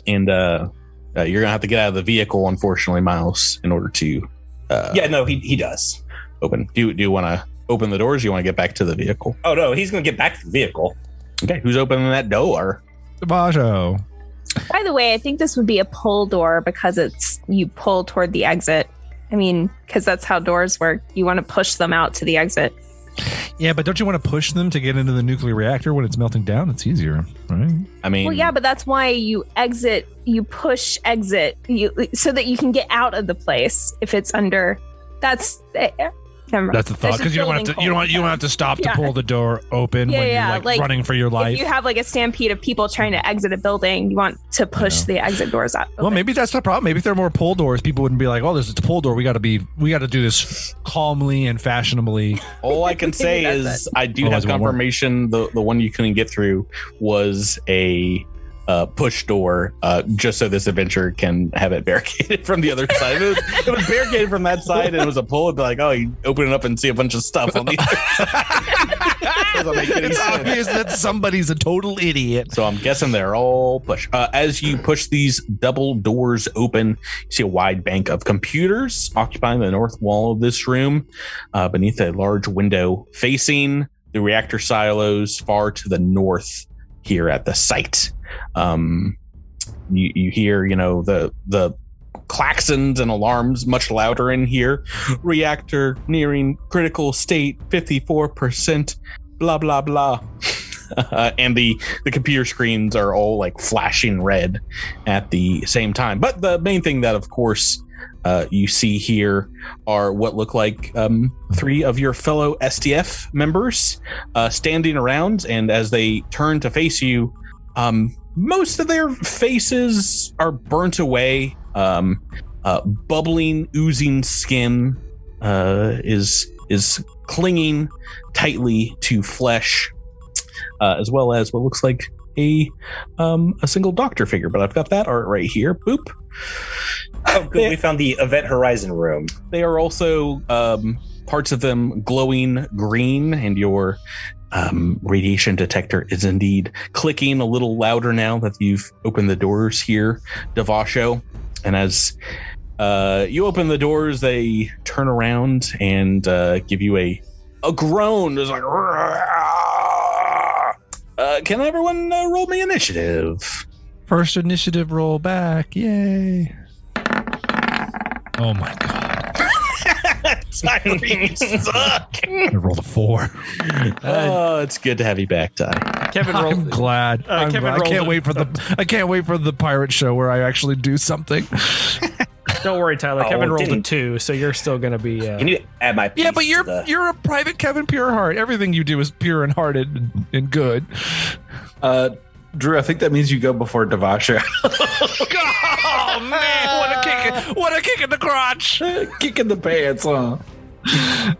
and you're gonna have to get out of the vehicle, unfortunately, Miles, in order to. He does. Open. Do you want to open the doors? Or you want to get back to the vehicle? Oh no, he's gonna get back to the vehicle. Okay, who's opening that door? Davaasho. By the way, I think this would be a pull door because you pull toward the exit. I mean, because that's how doors work. You want to push them out to the exit. Yeah, but don't you want to push them to get into the nuclear reactor when it's melting down? It's easier, right? I mean, well, yeah, but that's why you push exit, so that you can get out of the place if it's under. That's the thought, because you don't have to stop to pull the door open when you're like running for your life. If you have like a stampede of people trying to exit a building, you want to push the exit doors out. Well, maybe that's the problem. Maybe if there are more pull doors, people wouldn't be like, "Oh, there's a pull door. We got to do this calmly and fashionably." All I can say is I do have confirmation the one you couldn't get through was a push door, just so this adventure can have it barricaded from the other side. It was barricaded from that side, and it was a pull. It'd be like, oh, you open it up and see a bunch of stuff on the other side. Doesn't make any It's sense. obvious that somebody's a total idiot. So I'm guessing they're all push. As you push these double doors open, you see a wide bank of computers occupying the north wall of this room, beneath a large window facing the reactor silos far to the north here at the site. You hear, the klaxons and alarms much louder in here. Reactor nearing critical state, 54%, blah, blah, blah. And the computer screens are all like flashing red at the same time. But the main thing that, of course, you see here are what look like 3 of your fellow STF members standing around. And as they turn to face you, most of their faces are burnt away. Bubbling, oozing skin is clinging tightly to flesh, as well as what looks like a single doctor figure. But I've got that art right here. Boop. Oh, good. We found the Event Horizon room. They are also parts of them glowing green, and your radiation detector is indeed clicking a little louder now that you've opened the doors here, Davaasho. And as you open the doors, they turn around and give you a groan. It's like, can everyone roll me initiative? First initiative roll back. Yay. Oh my God. Tyree, you suck. I rolled a 4. Oh, it's good to have you back, Ty. Kevin I'm rolled. glad. Kevin I rolled can't a- wait for I can't wait for the pirate show where I actually do something. Don't worry, Tyler. Oh, Kevin rolled a didn't- 2, so you're still going to be. Can you add my piece Yeah, but to the- you're a private Kevin Pureheart. Everything you do is pure and hearted and good. Drew, I think that means you go before Davaasho. Oh man, what a kick in the crotch. Kick in the pants, huh?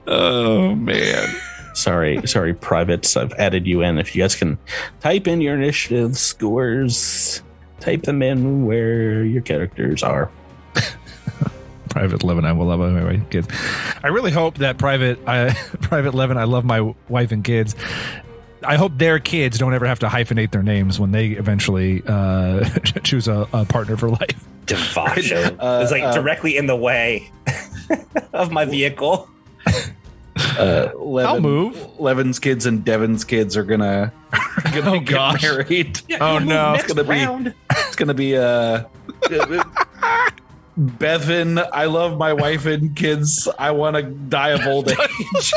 Oh man. Sorry, privates. I've added you in. If you guys can type in your initiative scores, type them in where your characters are. Private Levin, I will love my kids. I really hope that Private Levin, I love my wife and kids. I hope their kids don't ever have to hyphenate their names when they eventually choose a partner for life. Davaasho is like directly in the way of my vehicle. Levin, I'll move. Levin's kids and Devon's kids are gonna get gosh. married. Oh no. It's gonna be Bevan, I love my wife and kids. I want to die of old age.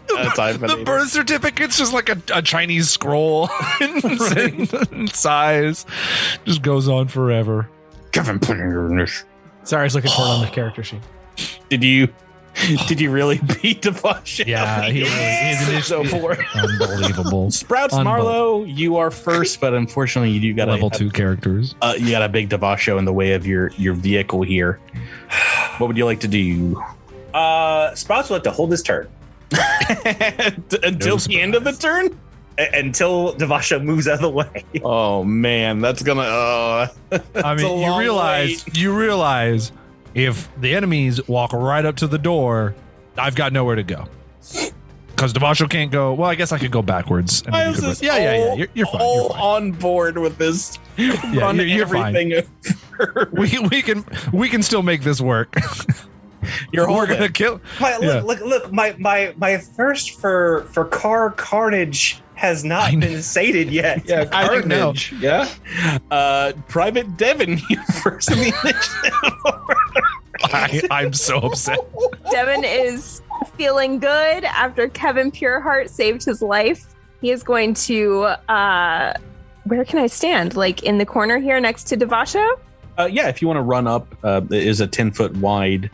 The birth certificate's just like a Chinese scroll in size. Just goes on forever. Kevin, put in your initiative. Sorry, I was looking for it on the character sheet. Did you really beat Devon? Yeah, his So for unbelievable. Sprouts Marlowe, you are first, but unfortunately, you do got Level 2 characters. You got a big Davaasho in the way of your vehicle here. What would you like to do? Sprouts would like to hold his turn Until the end of the turn? until Davaasho moves out of the way. Oh man, that's gonna. I mean, you realize if the enemies walk right up to the door, I've got nowhere to go. Because Davaasho can't go. Well, I guess I could go backwards. And then you could yeah. You're fine. You're fine. On board with this. Run you're fine. everything over. We can still make this work. You're We're holding. gonna kill. Look! My thirst for car carnage has not been sated yet. yeah, I know. carnage. Yeah. Private Devon, you first in the initiative. I'm so upset. Devon is feeling good after Kevin Pureheart saved his life. He is going to where can I stand? Like in the corner here next to Davaasho? Yeah, if you want to run up, it is a 10-foot wide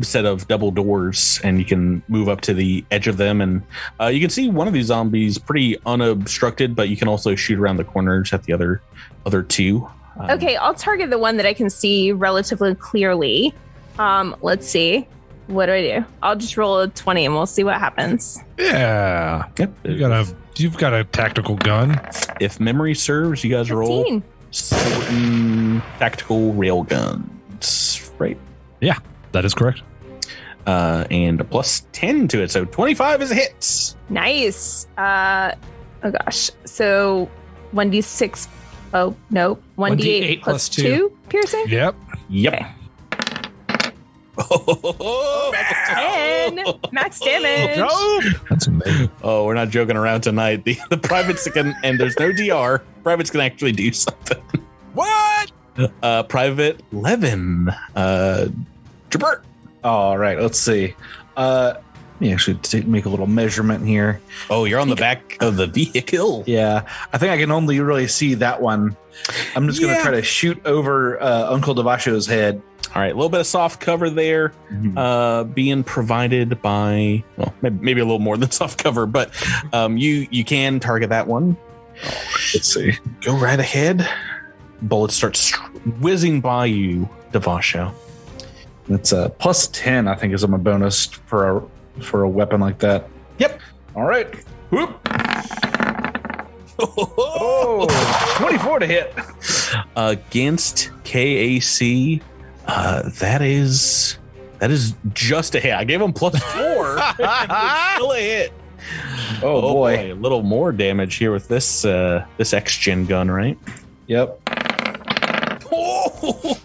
set of double doors, and you can move up to the edge of them, and you can see one of these zombies pretty unobstructed, but you can also shoot around the corners at the other two. Okay, I'll target the one that I can see relatively clearly. Let's see. What do? I'll just roll a 20 and we'll see what happens. Yeah. Yep. You've got a tactical gun. If memory serves, you guys roll 15. certain tactical rail guns, right? Yeah, that is correct. And a plus 10 to it, so 25 is a hit. Nice. Oh gosh. So 1d6. Oh no. 1d8 plus 2 piercing. Yep. Yep. Okay. Oh, 10 max damage. That's amazing. oh, we're not joking around tonight. The privates can, and there's no DR. Privates can actually do something. What? Private Levin. Jabert. All right. Let's see. Let me actually make a little measurement here. Oh, you're on the back of the vehicle. Yeah, I think I can only really see that one. I'm just going to try to shoot over Uncle Davaasho's head. All right, a little bit of soft cover there, being provided by, well, maybe a little more than soft cover, but you can target that one. Let's see. Go right ahead. Bullet starts whizzing by you, Davaasho. That's a plus 10, I think, is my bonus for a weapon like that. Yep. All right. Whoop. Oh, 24 to hit. Against KAC, that is just a hit. I gave him plus 4. It's still a hit. Oh boy. A little more damage here with this X-Gen gun, right? Yep.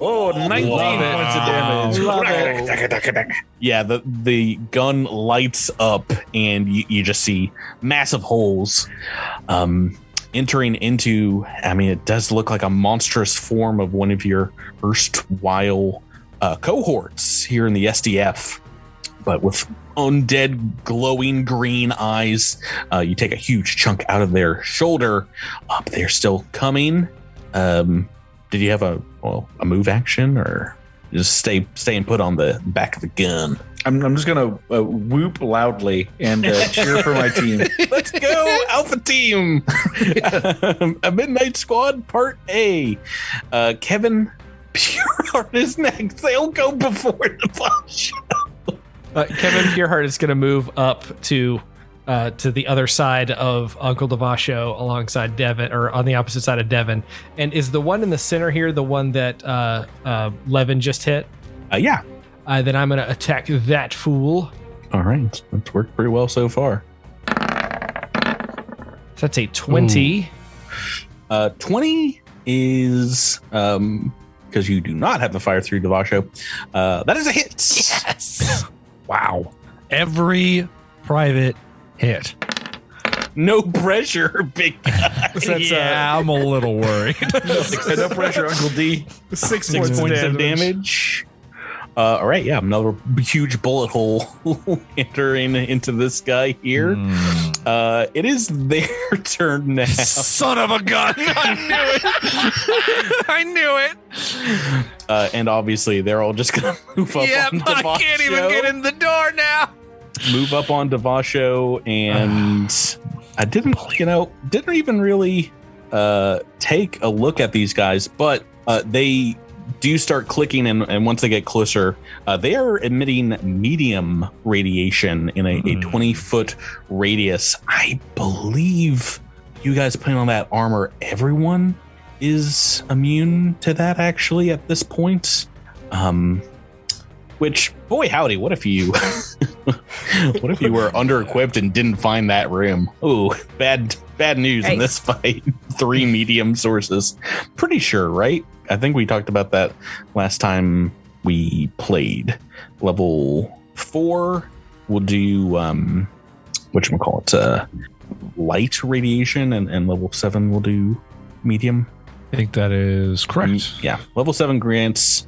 Oh, 19 points of damage. Love it. Yeah, the gun lights up, and you just see massive holes entering into. I mean, it does look like a monstrous form of one of your erstwhile cohorts here in the SDF, but with undead glowing green eyes. You take a huge chunk out of their shoulder. They're still coming. Did you have a move action, or just stay and put on the back of the gun? I'm just gonna whoop loudly and cheer for my team. Let's go, Alpha Team! A Midnight Squad Part A. Kevin Pureheart is next. They'll go before Devasho. Kevin Pureheart is going to move up to the other side of Uncle Davaasho alongside Devon, or on the opposite side of Devon. And is the one in the center here the one that Levin just hit? Yeah. Then I'm going to attack that fool. All right. That's worked pretty well so far. So that's a 20. 20 is, because you do not have the fire through Devasho, that is a hit. Yes. Wow. Every private hit. No pressure, big guy. I'm a little worried. No pressure, Uncle D. 6 points of damage. All right, yeah, another huge bullet hole entering into this guy here. It is their turn now. Son of a gun! I knew it. And obviously, they're all just gonna move up on Devasho. I can't even get in the door now. Move up on Devasho, and I didn't even really take a look at these guys, but they do start clicking, and once they get closer, they are emitting medium radiation in a 20-foot radius. I believe you guys putting on that armor, everyone is immune to that actually at this point. Which, boy howdy, what if you were under-equipped and didn't find that room? Ooh, bad news in this fight. 3 medium sources. Pretty sure, right? I think we talked about that last time we played. Level 4 will do whatchamacallit, light radiation, and level 7 will do medium. I think that is correct. Yeah, level 7 grants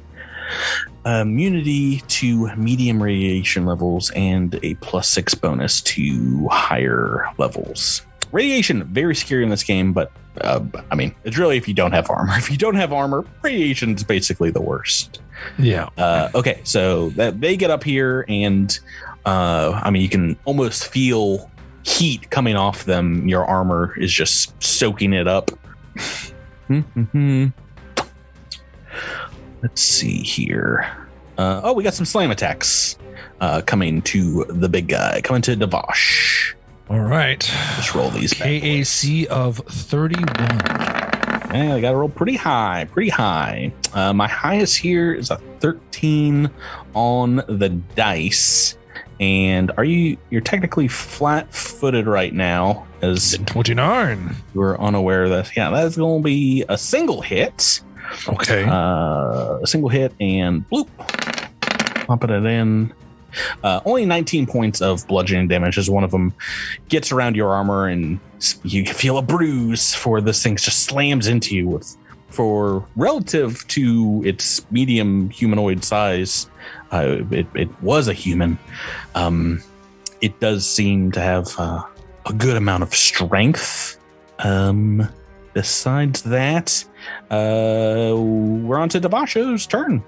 immunity to medium radiation levels and a +6 bonus to higher levels. Radiation, very scary in this game, but I mean, it's really if you don't have armor. If you don't have armor, radiation is basically the worst. Yeah. Okay, so they get up here, and I mean, you can almost feel heat coming off them. Your armor is just soaking it up. Let's see here. We got some slam attacks coming to the big guy, coming to Davaasho. All right. Let's roll these. KAC of 31. Yeah, I got to roll pretty high. My highest here is a 13 on the dice. And you're technically flat-footed right now, as 29. you were unaware of this. Yeah, that's going to be a single hit. Okay. A single hit and bloop. Pumping it in. Only 19 points of bludgeoning damage as one of them gets around your armor, and you feel a bruise for this thing just slams into you. For relative to its medium humanoid size, it was a human. It does seem to have a good amount of strength. Besides that, we're on to Devasho's turn.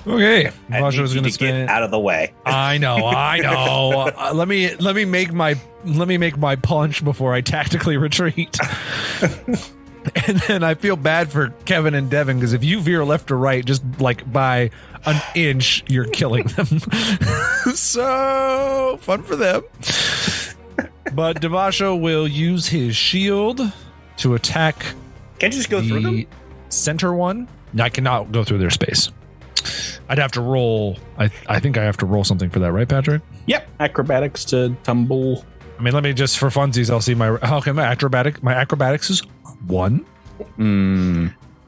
Okay, Devasho's going to get out of the way. I know. Let me make my punch before I tactically retreat. And then I feel bad for Kevin and Devon, because if you veer left or right, just like by an inch, you're killing them. So fun for them. But Devasho will use his shield to attack. Can't you just go through them? Center one. I cannot go through their space. I'd have to roll. I think I have to roll something for that, right, Patrick? Yep, acrobatics to tumble. I mean, let me just, for funsies, I'll see my. Okay, my acrobatics is 1.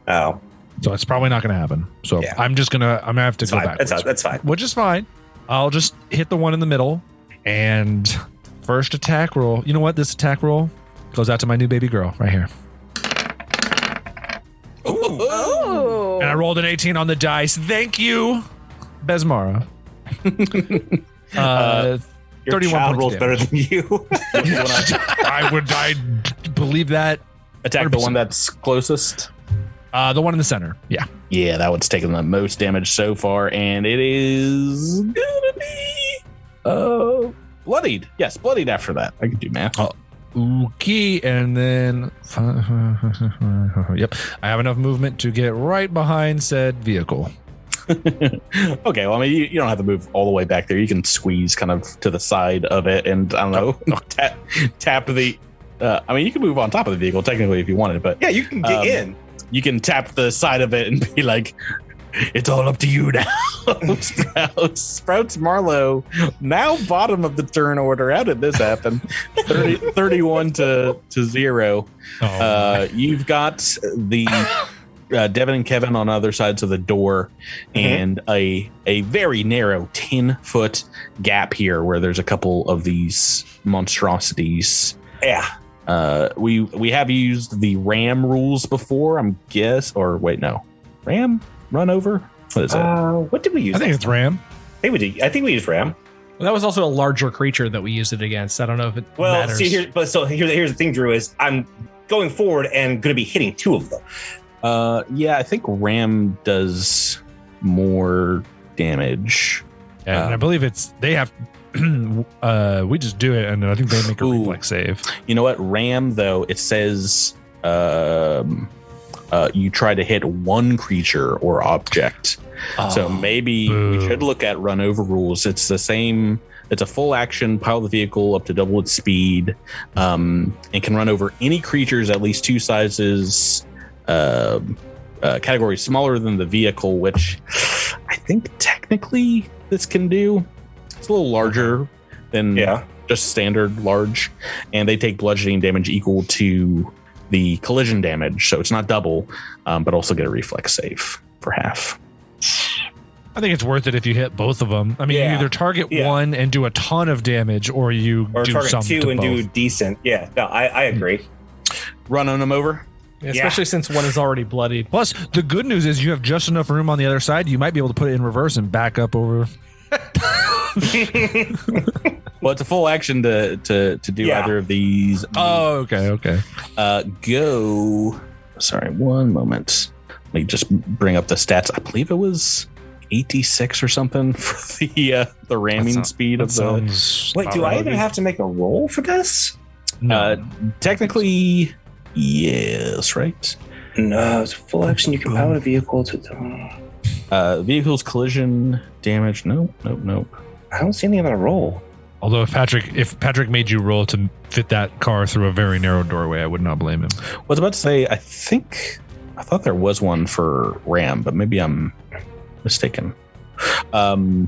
Oh, so it's probably not going to happen. So yeah. I'm gonna have to go back. That's fine. Which is fine. I'll just hit the one in the middle, and first attack roll. You know what? This attack roll goes out to my new baby girl right here. Oh. And I rolled an 18 on the dice. Thank you. Besmara. Your 31 child points rolls of better damage. than you. I believe that. Attack the 100%. one that's closest. The one in the center. Yeah. Yeah, that one's taken the most damage so far, and it is gonna be bloodied. Yes, bloodied after that. I can do math. Okay, and then yep, I have enough movement to get right behind said vehicle. Okay, well, I mean, you don't have to move all the way back there. You can squeeze kind of to the side of it, and I don't know, tap the. I mean, you can move on top of the vehicle technically if you wanted, but Yeah, you can get in. you can tap the side of it and be like, "It's all up to you now." Sprouts Marlowe, now bottom of the turn order. How did this happen? 31 to 0. You've got the Devon and Kevin on other sides of the door, and a very narrow 10-foot gap here where there's a couple of these monstrosities. Yeah. We have used the ram rules before, ram run over. What is it? What did we use? I think it's Ram. I think we used Ram. Well, that was also a larger creature that we used it against. I don't know if it matters. See, here's the thing, Drew, is I'm going forward and going to be hitting 2 of them. Yeah, I think ram does more damage. And I believe they have we just do it, and I think they make a reflex save. You know what? Ram, though, it says you try to hit one creature or object. So maybe we should look at run over rules. It's the same. It's a full action, pile the vehicle up to double its speed, and can run over any creatures at least 2 sizes, category smaller than the vehicle, which I think technically this can do. It's a little larger than just standard large, and they take bludgeoning damage equal to the collision damage. So it's not double, but also get a reflex save for half. I think it's worth it if you hit both of them. I mean, you either target one and do a ton of damage, or you do target some 2 to and both. do decent. Yeah, no, I agree. Running them over. Especially since one is already bloodied. Plus, the good news is you have just enough room on the other side. You might be able to put it in reverse and back up over. Well, it's a full action to do either of these. Oh, okay. Go. Sorry, one moment. Let me just bring up the stats. I believe it was 86 or something for the ramming speed of the. Wait, do I even have to make a roll for this? No. Technically, yes, right? No, it's a full action. You can power a vehicle to. Vehicle's collision damage. Nope. I don't see anything about a roll. Although if Patrick made you roll to fit that car through a very narrow doorway, I would not blame him. I was about to say, I thought there was one for Ram, but maybe I'm mistaken. For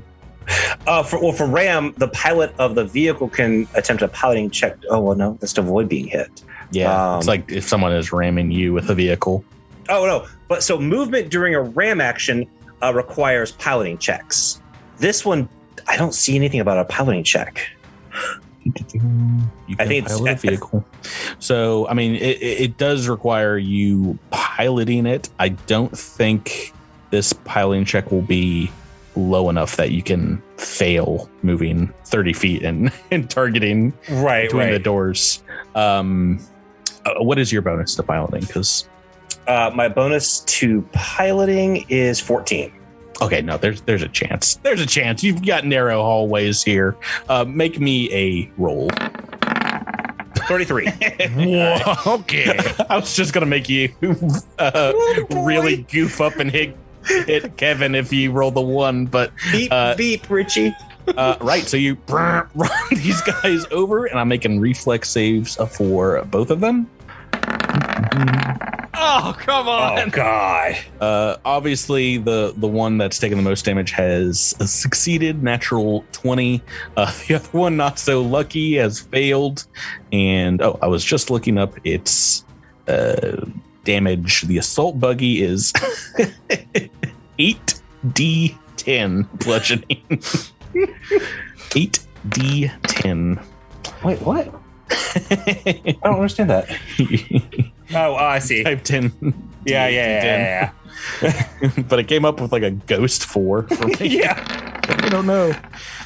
Ram, the pilot of the vehicle can attempt a piloting check. Oh, well, no, that's to avoid being hit. Yeah, it's like if someone is ramming you with a vehicle. Oh, no. But so movement during a ram action requires piloting checks. This one, I don't see anything about a piloting check. You can pilot a vehicle. So, I mean, it does require you piloting it. I don't think this piloting check will be low enough that you can fail moving 30 feet and targeting between the doors. What is your bonus to piloting? Because my bonus to piloting is 14. Okay, no, there's a chance. There's a chance. You've got narrow hallways here. Make me a roll. 33. Whoa, okay. I was just gonna make you really goof up and hit Kevin if you roll the 1, but beep, Richie. Right, so you run these guys over, and I'm making reflex saves for both of them. Oh, come on. Oh, God. Obviously, the one that's taken the most damage has succeeded, natural 20. The other one, not so lucky, has failed. And, I was just looking up its damage. The assault buggy is 8d10 bludgeoning. 8d10. Wait, what? I don't understand that. Oh, I see. Type 10. Yeah. but it came up with like a ghost 4 for me. Yeah. I don't know.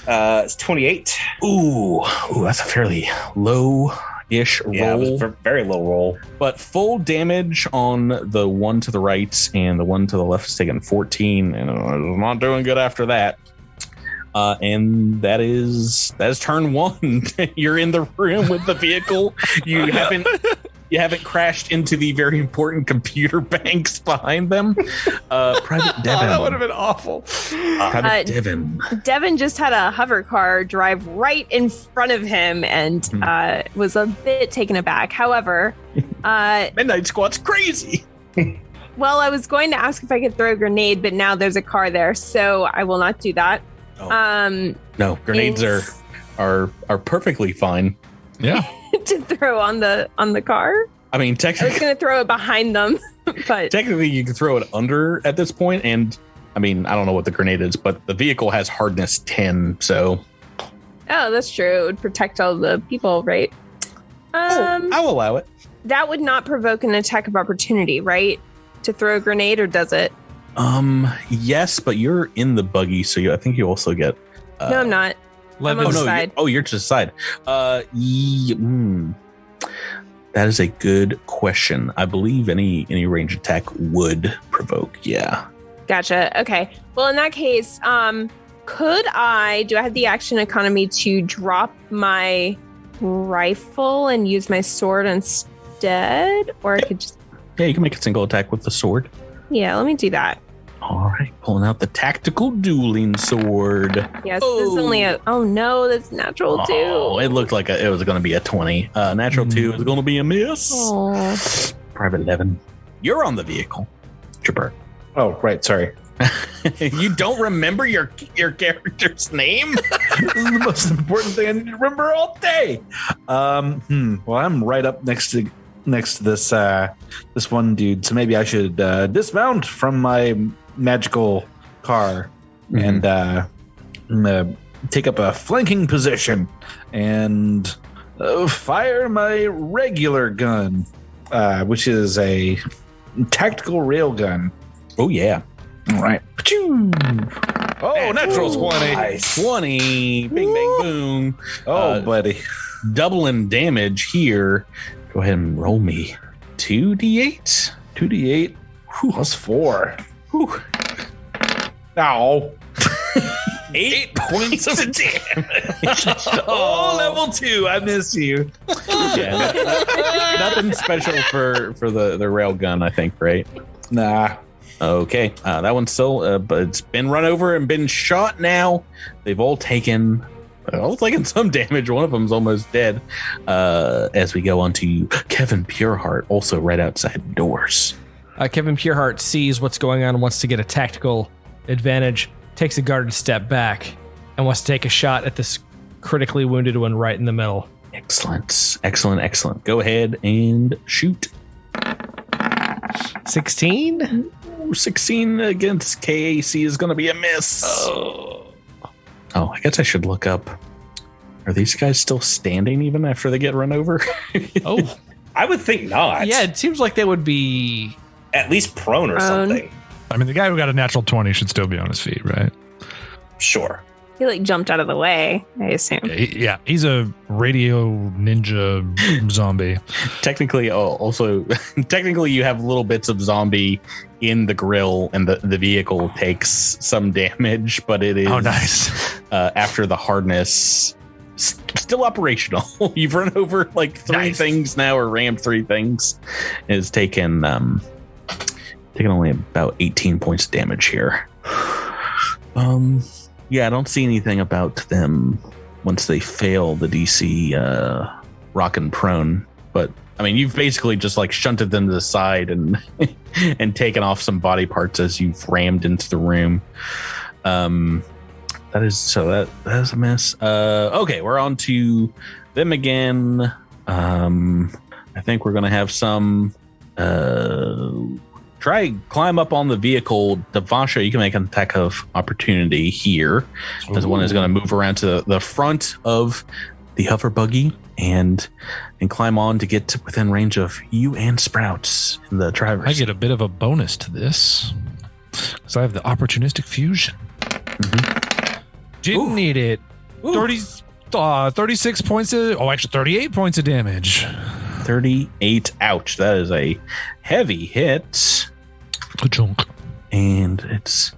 It's 28. Ooh, that's a fairly low-ish roll. Yeah, it was a very low roll. But full damage on the one to the right and the one to the left is taking 14, and I'm not doing good after that. And that is turn 1. You're in the room with the vehicle. You haven't crashed into the very important computer banks behind them. Private Devon. That would have been awful. Private Devon. Devon just had a hover car drive right in front of him and was a bit taken aback. However, Midnight Squad's crazy. well, I was going to ask if I could throw a grenade, but now there's a car there, so I will not do that. Oh. No, grenades are perfectly fine. Yeah. To throw on the car. I mean, I was technically, going to throw it behind them, but you can throw it under at this point, and I mean, I don't know what the grenade is, but the vehicle has hardness 10, so. oh, that's true. It would protect all the people, right? I'll allow it. That would not provoke an attack of opportunity, right? To throw a grenade, or does it? Yes, but you're in the buggy, so I think you also get. No, I'm not. Levin's on the no, side. you're to the side. That is a good question. I believe any range attack would provoke. Yeah. Gotcha. Okay. Well, in that case, do I have the action economy to drop my rifle and use my sword instead? Or I could just, Yeah, you can make a single attack with the sword. yeah, let me do that. All right, pulling out the tactical dueling sword. Yes, this is only oh no, that's natural too. Oh, it looked like it was going to be a 20. Natural 2 is going to be a miss. Oh. Private Levin, you're on the vehicle. Chipper. Oh, right. Sorry. You don't remember your character's name? This is the most important thing I need to remember all day. Well, I'm right up next to this this one dude, so maybe I should dismount from my magical car and take up a flanking position and fire my regular gun, which is a tactical rail gun. Oh yeah. All right. Oh, natural 20. Nice. 20. Bing, bang, boom. Oh, buddy. Doubling damage here. Go ahead and roll me 2d8. 2d8 plus 4. Whew. Ow. 8 points of damage. Oh, level 2. I miss you. Yeah, nothing special for the rail gun, I think, right? Nah. Okay, that one's still, but it's been run over and been shot now. They've all taken some damage. One of them's almost dead. As we go on to Kevin Pureheart, also right outside the doors. Kevin Pureheart sees what's going on and wants to get a tactical advantage, takes a guarded step back, and wants to take a shot at this critically wounded one right in the middle. Excellent. Go ahead and shoot. 16? 16 against KAC is going to be a miss. Oh, I guess I should look up. Are these guys still standing even after they get run over? Oh, I would think not. yeah, it seems like they would be. At least prone or something. I mean, the guy who got a natural 20 should still be on his feet, right? Sure. He jumped out of the way, I assume. Yeah, he's a radio ninja zombie. Technically, you have little bits of zombie in the grill, and the vehicle takes some damage, but it is nice. After the hardness, still operational. You've run over like 3 things now, or rammed 3 things. It's taken only about 18 points of damage here. Yeah, I don't see anything about them once they fail the DC rock and prone. But I mean, you've basically just like shunted them to the side and and taken off some body parts as you've rammed into the room. That is a mess. Okay, we're on to them again. I think we're gonna have some try climb up on the vehicle. Davaasho, you can make an attack of opportunity here. As one is going to move around to the front of hover buggy and climb on to get to within range of you and Sprouts in the driver's. I get a bit of a bonus to this because I have the opportunistic fusion. Didn't need it. 36 points of, actually 38 points of damage. 38. Ouch. That is a heavy hit. Ka-chunk. And it's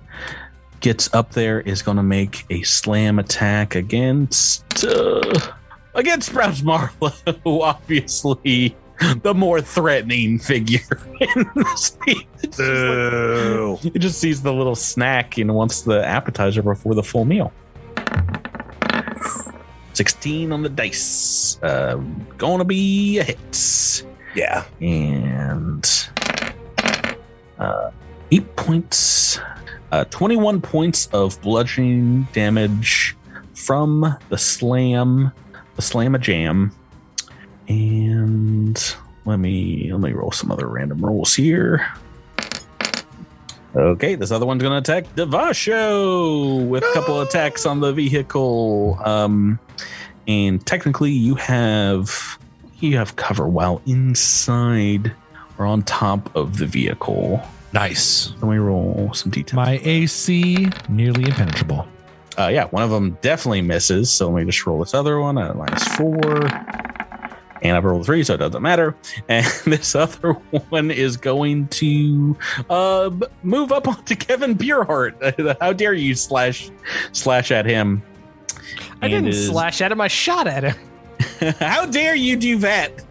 gets up there, is going to make a slam attack against Sprouts Marlowe, obviously the more threatening figure in this scene. He just sees the little snack and wants the appetizer before the full meal. 16 on the dice. Gonna be a hit. Yeah. And 8 points. 21 points of bludgeoning damage from the slam-a-jam. And let me roll some other random rolls here. Okay, this other one's going to attack Davaasho with a couple attacks on the vehicle. And technically, you have cover while inside or on top of the vehicle. Nice. Let me roll some details. My AC nearly impenetrable. Yeah, one of them definitely misses. So let me just roll this other one at -4. And I've rolled 3, so it doesn't matter. And this other one is going to move up onto Kevin Pureheart. How dare you slash at him? I didn't slash at him. I shot at him. How dare you do that?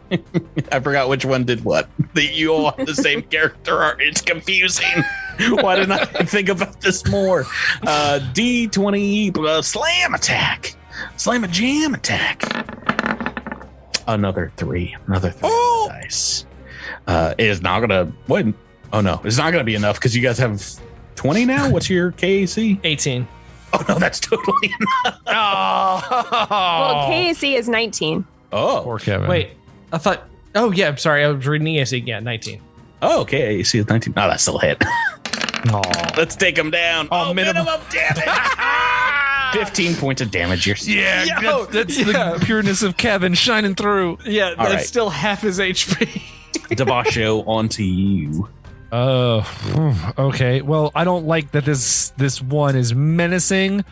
I forgot which one did what. That you all have the same character art. It's confusing. Why didn't I think about this more? D20 slam attack. Slam-a-jam attack. Another 3. Another 3 on the dice. It is not going to... Wait. Oh, no. It's not going to be enough because you guys have 20 now? What's your KAC? 18. Oh, no, that's totally enough. Well, KAC is 19. Oh. Poor Kevin. Wait, I thought... Oh, yeah, I'm sorry. I was reading ESC. Yeah, 19. Oh, okay. KAC is 19. No, that's still a hit. Aw. Let's take him down. Oh, minimum damage. 15 points of damage. Yeah, that's the pureness of Kevin shining through. Yeah, that's right. still half his HP. Davaasho, onto you. Okay. Well, I don't like that this one is menacing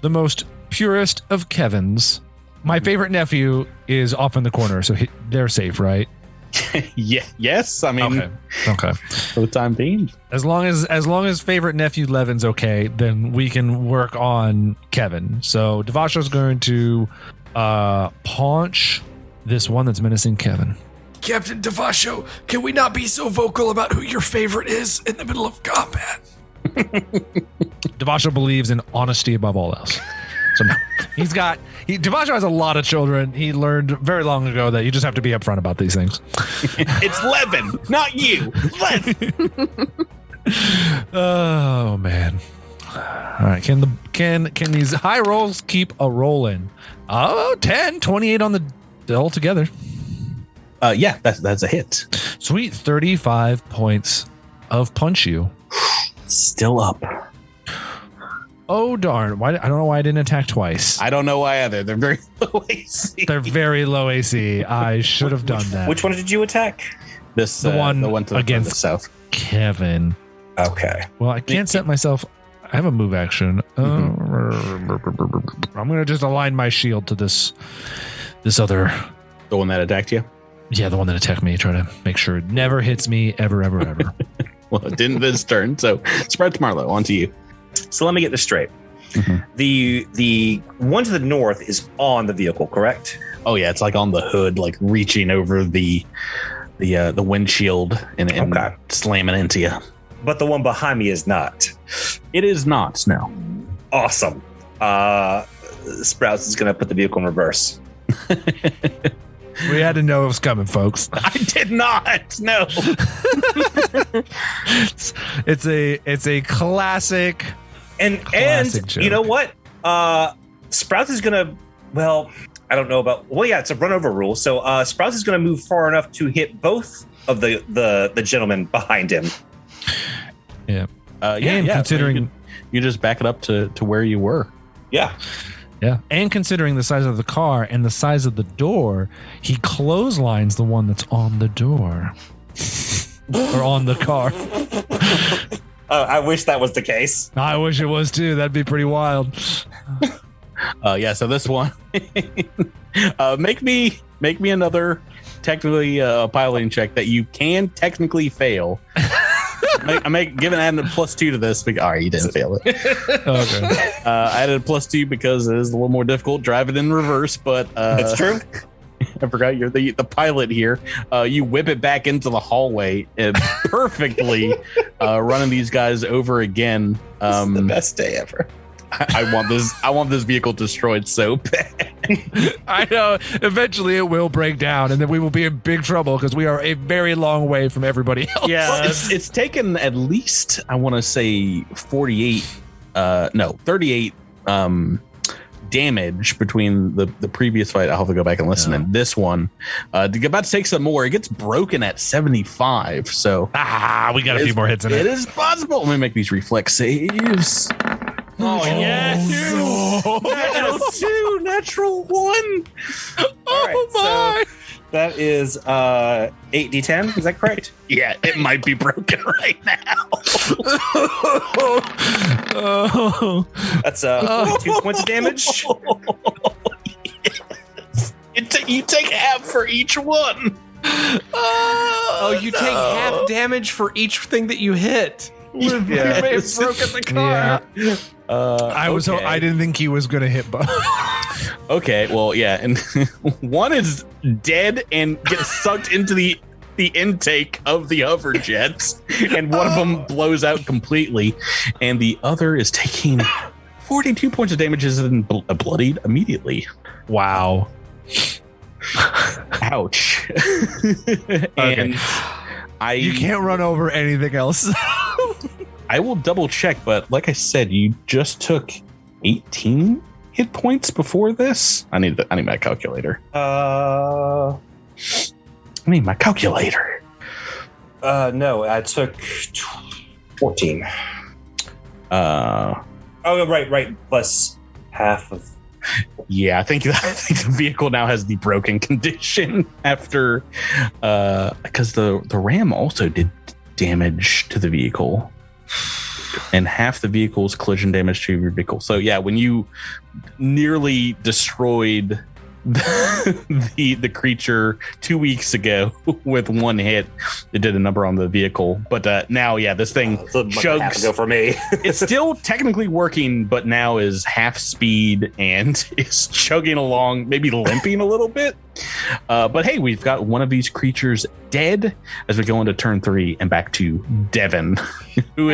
the most purest of Kevins. My favorite nephew is off in the corner, so they're safe, right? Yeah. Yes. I mean, Okay. for the time being. As long as favorite nephew Levin's okay, then we can work on Kevin. So Davaasho's going to paunch this one that's menacing Kevin. Captain Davaasho, can we not be so vocal about who your favorite is in the middle of combat? Davaasho believes in honesty above all else. So no, Davaasho has a lot of children. He learned very long ago that you just have to be upfront about these things. It's Levin, not you. Levin. Oh man. All right, can these high rolls keep a rolling? 10, 28 on the altogether. Yeah, that's a hit. Sweet, 35 points of punch you. Still up. Oh darn! I don't know why I didn't attack twice. I don't know why either. They're very low AC. They're very low AC. I should have done that. Which one did you attack? The one to against the south. Kevin. Okay. Well, I can't set myself. I have a move action. I'm gonna just align my shield to this other. The one that attacked you? Yeah, the one that attacked me. Try to make sure it never hits me ever. Well, it didn't this turn. So Sprouts Marlowe, onto you. So let me get this straight. Mm-hmm. The one to the north is on the vehicle, correct? Oh yeah, it's like on the hood, like reaching over the windshield and Okay. slamming into you. But the one behind me is not. It is not. No. Awesome. Sprouts is going to put the vehicle in reverse. We had to know it was coming, folks. I did not. No. It's a classic. And joke. You know what? Sprouts is going to, well, I don't know about, well, yeah, it's a run over rule. So Sprouts is going to move far enough to hit both of the gentlemen behind him. Yeah. Yeah. Considering you just back it up to where you were. Yeah. Yeah. And considering the size of the car and the size of the door, he clotheslines the one that's on the door. Or on the car. I wish that was the case. I wish it was too. That'd be pretty wild. So this one, make me another technically piloting check that you can technically fail. I'm giving adding a +2 to this. All right, you didn't fail it. Okay. I added a +2 because it is a little more difficult driving in reverse, but That's true. I forgot you're the pilot here. You whip it back into the hallway perfectly, running these guys over again. This is the best day ever. I want this vehicle destroyed so bad. I know. Eventually it will break down and then we will be in big trouble because we are a very long way from everybody else. Yeah, well, it's taken at least, I want to say 38 damage between the previous fight. I'll have to go back and listen. And this one, about to take some more. It gets broken at 75. So we got a few more hits in it. It is possible. Let me make these reflex saves. Oh, yes. Two, natural 1. Oh, my. So that is 8d10. Is that correct? Yeah, it might be broken right now. That's 2 points of damage. Yes. You take half for each one. You take half damage for each thing that you hit. You may have broken the car. Yeah. I didn't think he was going to hit both. Okay, well, yeah, and one is dead and gets sucked into the intake of the hover jets, and one of them blows out completely, and the other is taking 42 points of damage and bloodied immediately. Wow. Ouch. And okay. You can't run over anything else. I will double check, but like I said, you just took 18 hit points before this. I need my calculator. No, I took 14. Right. Plus half of. Yeah, I think the vehicle now has the broken condition after, because the ram also did damage to the vehicle, and half the vehicle's collision damage to your vehicle. So yeah, when you nearly destroyed the creature 2 weeks ago with one hit, it did a number on the vehicle. But now, yeah, this thing chugs. Go for me. It's still technically working, but now is half speed and is chugging along, maybe limping a little bit. But hey, we've got one of these creatures dead as we go into turn 3 and back to Devon, who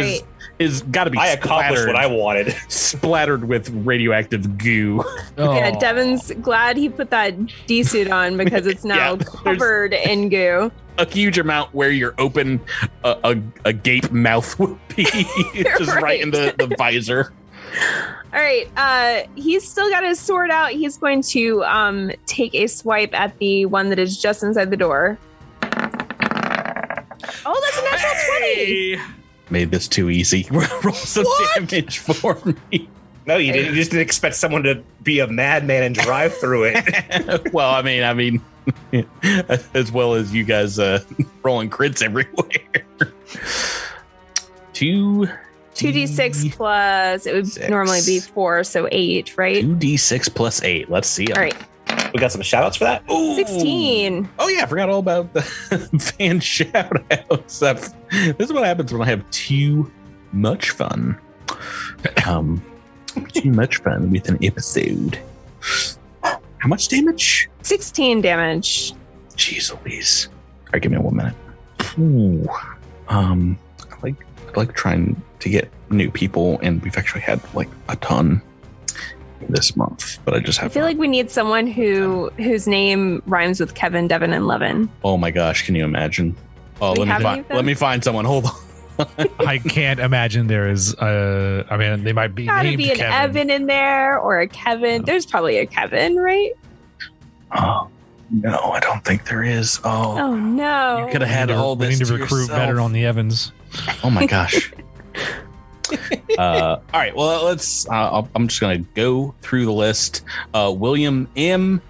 is got to be. I accomplished what I wanted. Splattered with radioactive goo. Oh. Yeah, Devon's glad he put that D-suit on because it's now covered in goo. A huge amount where your open a gape mouth would be, just right in the visor. All right, he's still got his sword out. He's going to take a swipe at the one that is just inside the door. Oh, that's a natural 20. Made this too easy. Roll some damage for me. No, you didn't. You just didn't expect someone to be a madman and drive through it. Well, I mean, as well as you guys rolling crits everywhere. 2d6 plus, it would normally be 4, so 8, right? 2d6 plus 8. Let's see. All right. We got some shout outs for that. Ooh. 16. Oh, yeah. I forgot all about the fan shout outs. This is what happens when I have too much fun. Too much fun with an episode. How much damage? 16 damage. Jeez Louise. All right, give me 1 minute. Ooh. I like trying to get new people, and we've actually had like a ton this month, but I just have. I feel like we need someone whose name rhymes with Kevin, Devon, and Levin. Oh my gosh, can you imagine? Oh, let me find someone. Hold on. I can't imagine there is. They might be. Gotta named be an Kevin. Evan in there or a Kevin. There's probably a Kevin, right? Oh no, I don't think there is. Oh no! You could have had all this. We need to recruit yourself. better on the Evans. Oh my gosh. All right. Well, let's. I'm just gonna go through the list. William M,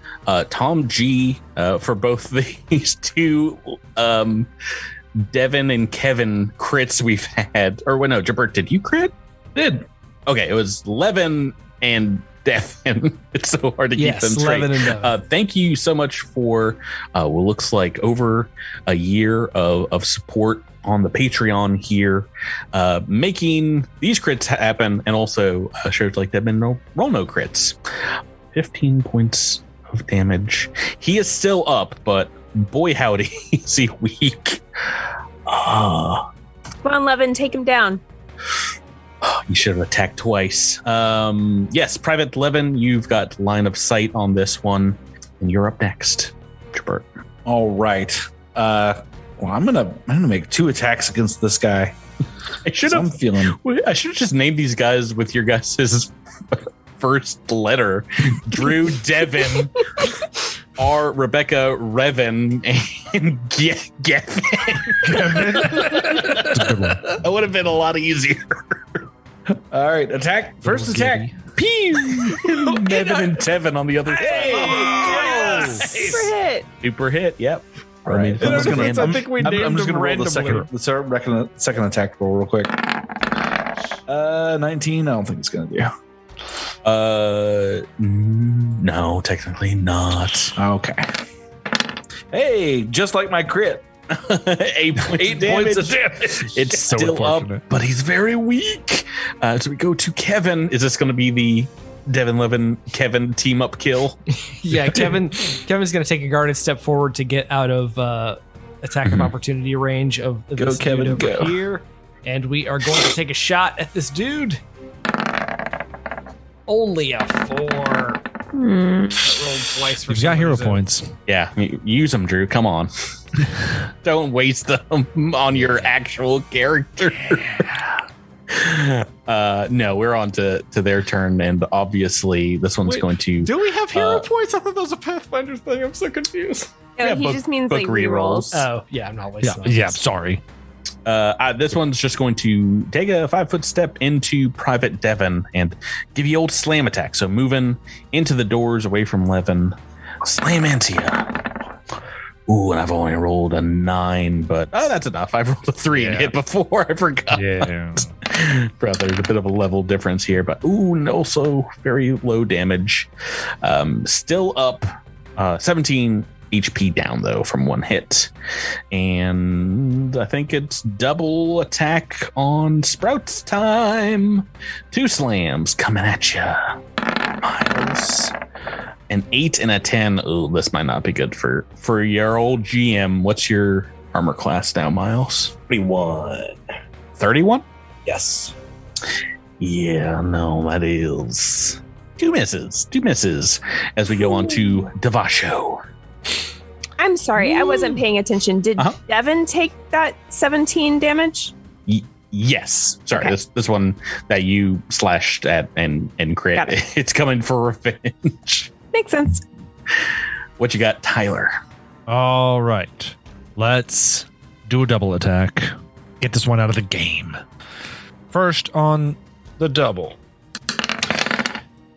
Tom G, for both these two, Devon and Kevin crits we've had. Or no, Jabert, did you crit? Did. Okay, it was Levin and Devon. It's so hard to keep them straight. Levin and Devon. Thank you so much for what looks like over a year of support on the Patreon here, making these crits happen, and also shows like Devon roll no crits. 15 points of damage. He is still up, but boy howdy, is he weak. Come on, Levin, take him down. You should have attacked twice. Yes, Private Levin, you've got line of sight on this one, and you're up next, Jabert. All right. Well, I'm gonna make 2 attacks against this guy. I should have just named these guys with your guys' first letter. Drew, Devon, R, Rebecca, Revan, and Gavin. That would have been a lot easier. All right, attack. First attack. Pew! Devon and Tevin on the other side. Super hit. Super hit, yep. All right. I think we named I'm just them going to roll the second attack roll real quick. 19. I don't think it's going to do. No, technically not. Okay. Hey, just like my crit. 8 points of damage. It's So still up, unfortunate. but he's very weak. So we go to Kevin. Is this going to be the Devon, Levin, Kevin team up kill? Yeah, Kevin's going to take a guarded step forward to get out of attack of opportunity range of this Kevin, dude over go. here. And we are going to take a shot at this dude. Only a 4. That rolled twice for You've some got hero reason. points. Yeah, use them, Drew. Come on. Don't waste them on your actual character. No, we're on to their turn, and obviously this one's Wait, going to. Do we have hero points? I thought that was a Pathfinder thing. I'm so confused. No, Yeah, he book- just means book like rerolls. rerolls. Oh, yeah, I'm not wasting Yeah, sorry. This one's just going to take a 5-foot step into Private Devon and give you old slam attack. So moving into the doors away from Levin, slam into you. Ooh, and I've only rolled a 9, but that's enough. I've rolled a 3 and Yeah. hit before. I forgot. Yeah. Brother, there's a bit of a level difference here, but and also very low damage. Still up 17 HP down though from 1 hit, and I think it's double attack on Sprouts time. 2 slams coming at you, Miles. An 8 and a 10. Ooh, this might not be good for your old GM. What's your armor class now, Miles? 31. 31. Yes. Yeah, no, that is 2 misses as we go on to Davaasho. I'm sorry, I wasn't paying attention. Did Uh-huh. Devon take that 17 damage? Yes. Sorry, Okay. this one that you slashed at and crit. Got it. It's coming for revenge. Makes sense. What you got, Tyler? All right. Let's do a double attack. Get this one out of the game. First on the double.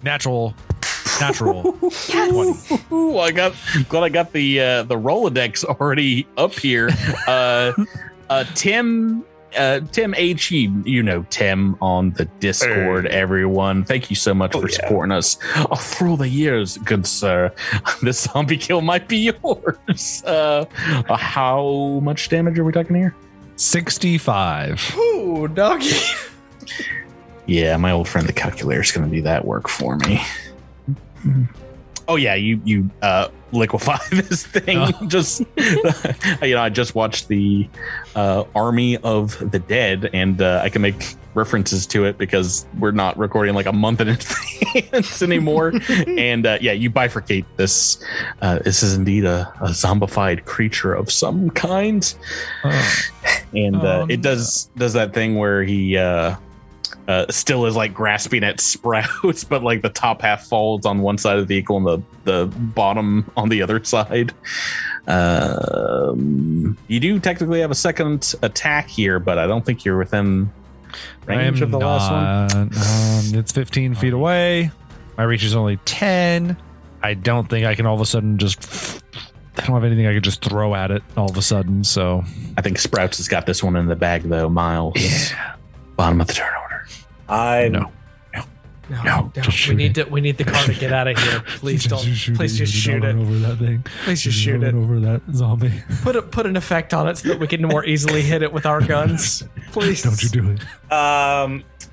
Natural. Yes. 20. Ooh, glad I got the Rolodex already up here. Tim H, you know Tim on the Discord. Everyone, thank you so much for supporting us all through the years, good sir. This zombie kill might be yours. How much damage are we talking here? 65. Ooh, doggy. Yeah, my old friend the calculator is going to do that work for me. Oh yeah, you liquefy this thing. Just I just watched the Army of the Dead, and I can make references to it because we're not recording like a month in advance anymore. And yeah, you bifurcate this. This is indeed a zombified creature of some kind, and it does that thing where he. Still is like grasping at Sprouts, but like the top half falls on one side of the vehicle and the bottom on the other side. You do technically have a second attack here, but I don't think you're within range of the last one? It's 15 feet away. My reach is only 10. I don't think I can all of a sudden just... I don't have anything I could just throw at it all of a sudden, so... I think Sprouts has got this one in the bag, though, Miles. Yeah. Bottom of the turn order. No. We need the car to get out of here. Please don't. Please just shoot it. Over that thing. Please just shoot it. Over that zombie. Put an effect on it so that we can more easily hit it with our guns. Please. Don't you do it.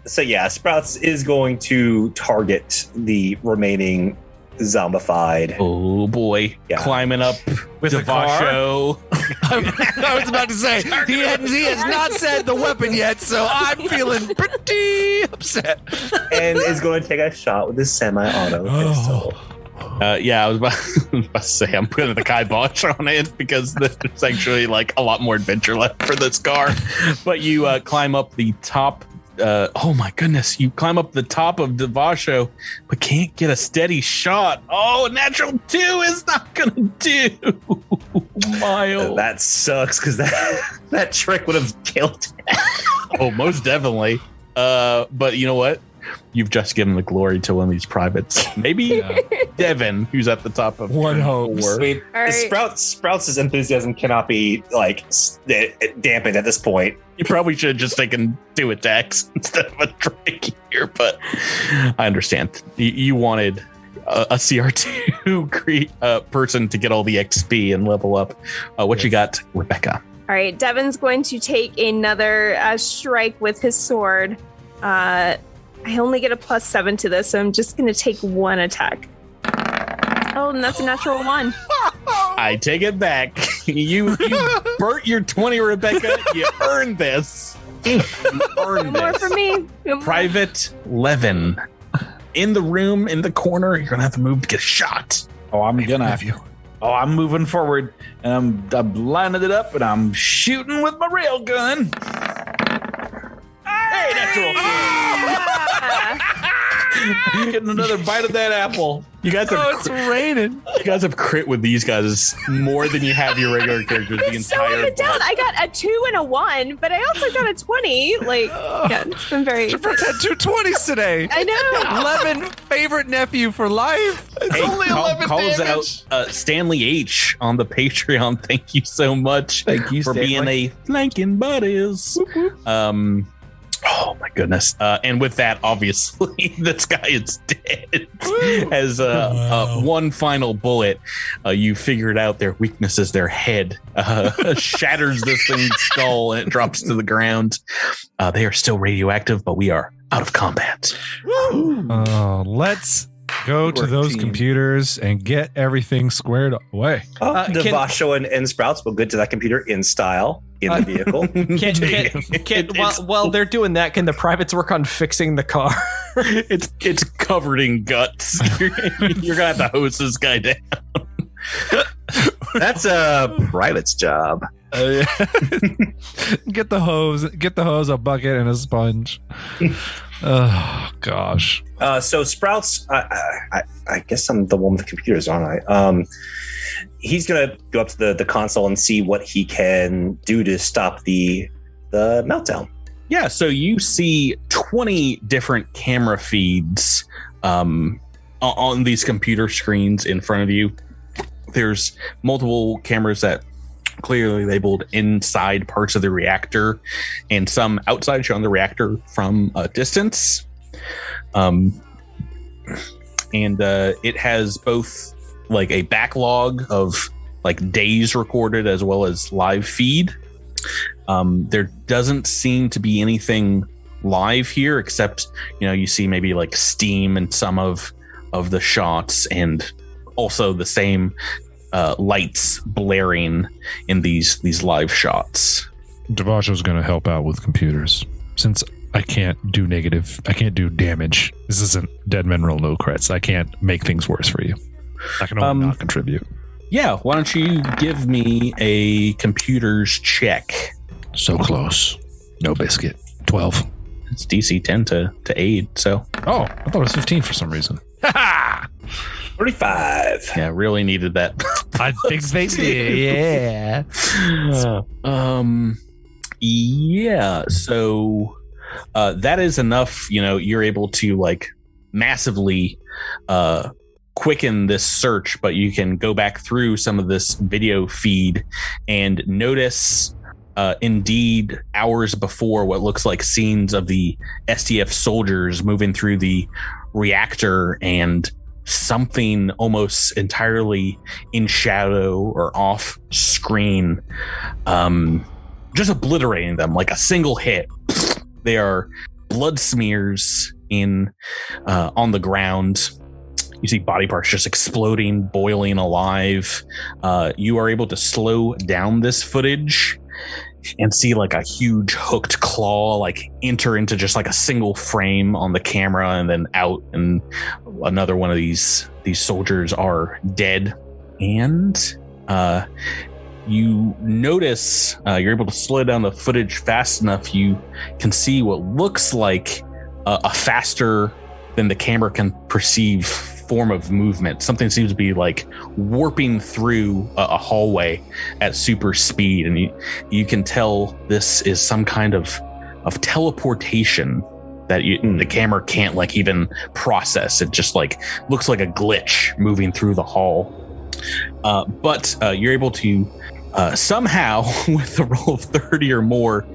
So yeah, Sprouts is going to target the remaining zombified. Oh boy. Yeah. Climbing up With the Davaasho. I was about to say, he has not said the weapon yet, so I'm feeling pretty upset. And is going to take a shot with his semi-auto pistol. Yeah, I was about to say I'm putting the kibosh on it because there's actually like a lot more adventure left for this car. But you climb up the top. Oh my goodness! You climb up the top of Davaasho, but can't get a steady shot. Oh, natural 2 is not gonna do. Miles. That sucks because that trick would have killed him. Oh, most definitely. But you know what? You've just given the glory to one of these privates. Maybe Devon, who's at the top of One hope. I mean, All right. Sprouts' enthusiasm cannot be like dampened at this point. You probably should have just taken 2 attacks instead of a drink here, but I understand. You wanted a CR2 person to get all the XP and level up. What you got, Rebecca? All right, Devon's going to take another strike with his sword. I only get a +7 to this, so I'm just going to take 1 attack. Oh, and that's a natural 1. I take it back. You burnt your 20, Rebecca. You earned this. You earned More this. for me. Private Levin. In the room, in the corner, you're going to have to move to get a shot. Oh, I'm moving forward, and I'm lining it up, and I'm shooting with my railgun. Hey, natural! Getting another bite of that apple. You guys have It's raining. You guys have crit with these guys more than you have your regular characters the So entire up and down. I got a 2 and a 1, but I also got a 20. Like, yeah, it's been very. Brooks had 2 20s today. I know. Levin, favorite nephew for life. It's only 11 calls damage. out Stanley H on the Patreon. Thank you so much. Thank you, for Stanley. being a flanking buddies. Oh my goodness! And with that, obviously, this guy is dead. As one final bullet, you figured out their weakness is their head. Shatters this thing's skull and it drops to the ground. They are still radioactive, but we are out of combat. Let's go to those team. computers and get everything squared away. Davaasho and Sprouts will go to that computer in style in the vehicle. While they're doing that, can the privates work on fixing the car? It's covered in guts. You're gonna have to hose this guy down. That's a private's job. Get the hose, a bucket, and a sponge. Oh gosh. So Sprouts, I guess I'm the one with the computers, aren't I? He's gonna go up to the console and see what he can do to stop the meltdown. Yeah, so you see 20 different camera feeds on these computer screens in front of you. There's multiple cameras that clearly labeled inside parts of the reactor and some outside showing the reactor from a distance. And it has both like a backlog of like days recorded as well as live feed. There doesn't seem to be anything live here except, you see maybe like steam in some of the shots and also the same lights blaring in these live shots. Davaasho's going to help out with computers since I can't do damage. This isn't Dead Men Roll No Crits. I can't make things worse for you. I can only not contribute. Yeah, why don't you give me a computers check? So close. No biscuit. 12. It's DC 10 to aid, so. Oh, I thought it was 15 for some reason. 35. Yeah, really needed that. I think they did. Yeah. Yeah, so that is enough. You're able to like massively quicken this search, but you can go back through some of this video feed and notice indeed hours before what looks like scenes of the SDF soldiers moving through the reactor and something almost entirely in shadow or off screen just obliterating them like a single hit. They are blood smears on the ground. You see body parts just exploding, boiling alive. You are able to slow down this footage and see like a huge hooked claw like enter into just like a single frame on the camera and then out, and another one of these soldiers are dead. And you notice you're able to slow down the footage fast enough you can see what looks like a faster than the camera can perceive form of movement. Something seems to be like warping through a hallway at super speed, and you can tell this is some kind of teleportation that the camera can't like even process. It just like looks like a glitch moving through the hall. But you're able to somehow, with a roll of 30 or more,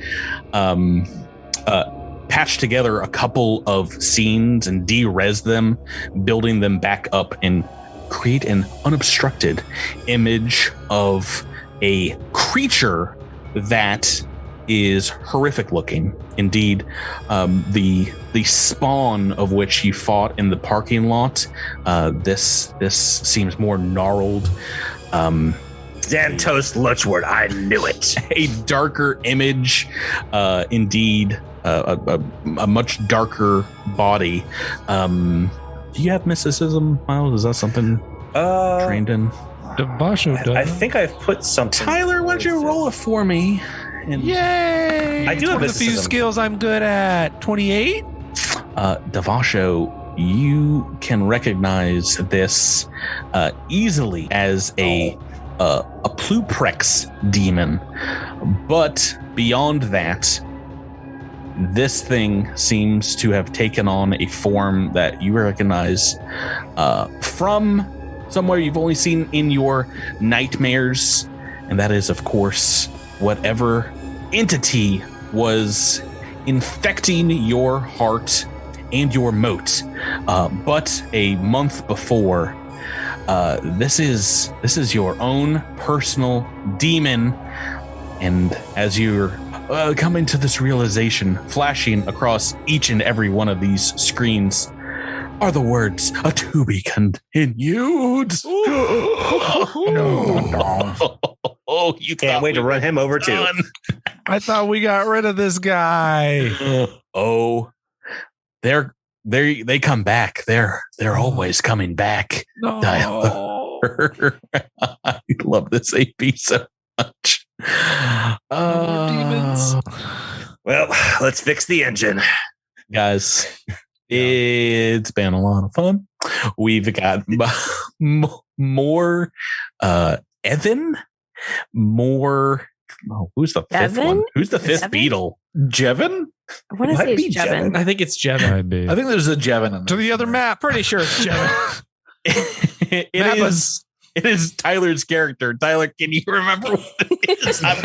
patch together a couple of scenes and de-res them, building them back up and create an unobstructed image of a creature that is horrific looking. Indeed, the spawn of which you fought in the parking lot, this seems more gnarled. Xantos Lochward, I knew it. A darker image, indeed. A much darker body. Do you have mysticism, Miles? Is that something trained in? Davaasho does. I think I've put something. Tyler, why don't you roll it for me? And Yay! I do have a few mysticism. skills I'm good at. 28. Davaasho, you can recognize this easily as a Pluprex demon, but beyond that, this thing seems to have taken on a form that you recognize from somewhere you've only seen in your nightmares, and that is, of course, whatever entity was infecting your heart and your moat. But a month before, this is your own personal demon, and as you're coming to this realization, flashing across each and every one of these screens are the words "to be continued." Oh, you Can't wait to run him over too. I thought we got rid of this guy. Oh, they come back. They're always coming back. No. Tyler. I love this AP so much. More demons. Well, let's fix the engine. Guys, it's been a lot of fun. We've got more Evan, more. Oh, who's the fifth Devon? one? Who's the fifth Devon? beetle? Jevin? I want to Might say be it's Jevin. I think it's Jevin. Might be. I think there's a Jevin in there. To the other map. Pretty sure it's Jevin. It is Tyler's character. Tyler, can you remember what it is? I'm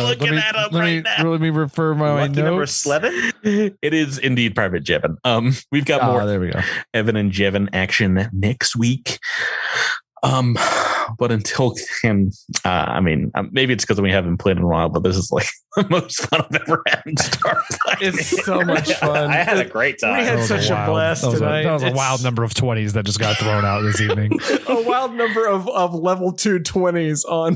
looking at him right now. Let me refer my Lucky number notes. 11? It is indeed Private Jevin. We've got more There we go. Evan and Jevin action next week. But until then, maybe it's because we haven't played in a while, but this is like the most fun I've ever had in Star Wars. It's so much fun. I had a great time. We had That was such a blast that was tonight. That was a It's- wild number of 20s that just got thrown out this evening. a wild number of level 2 20s on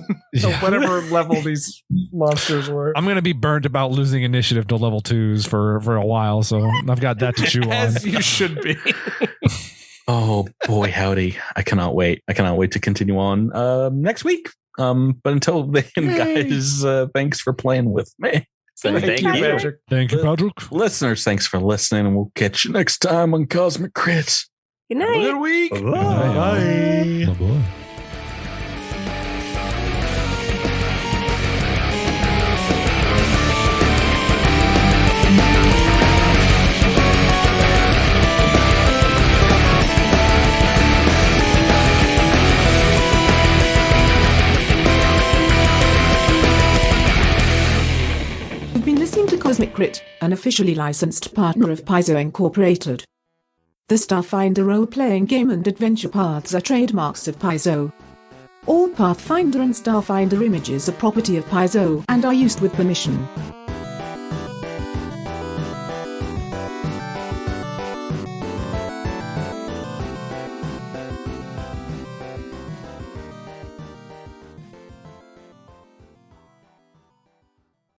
whatever level these monsters were. I'm going to be burnt about losing initiative to level 2s for a while, so I've got that to chew on. As you should be. Oh boy, howdy! I cannot wait. To continue on next week. But until then, guys, thanks for playing with me. Thank you, Patrick. Thank you, Patrick. Listeners, thanks for listening, and we'll catch you next time on Cosmic Crits. Good night. Good week. Bye. Oh, boy. Thank you. Cosmic Crit, an officially licensed partner of Paizo Incorporated. The Starfinder role-playing game and adventure paths are trademarks of Paizo. All Pathfinder and Starfinder images are property of Paizo and are used with permission.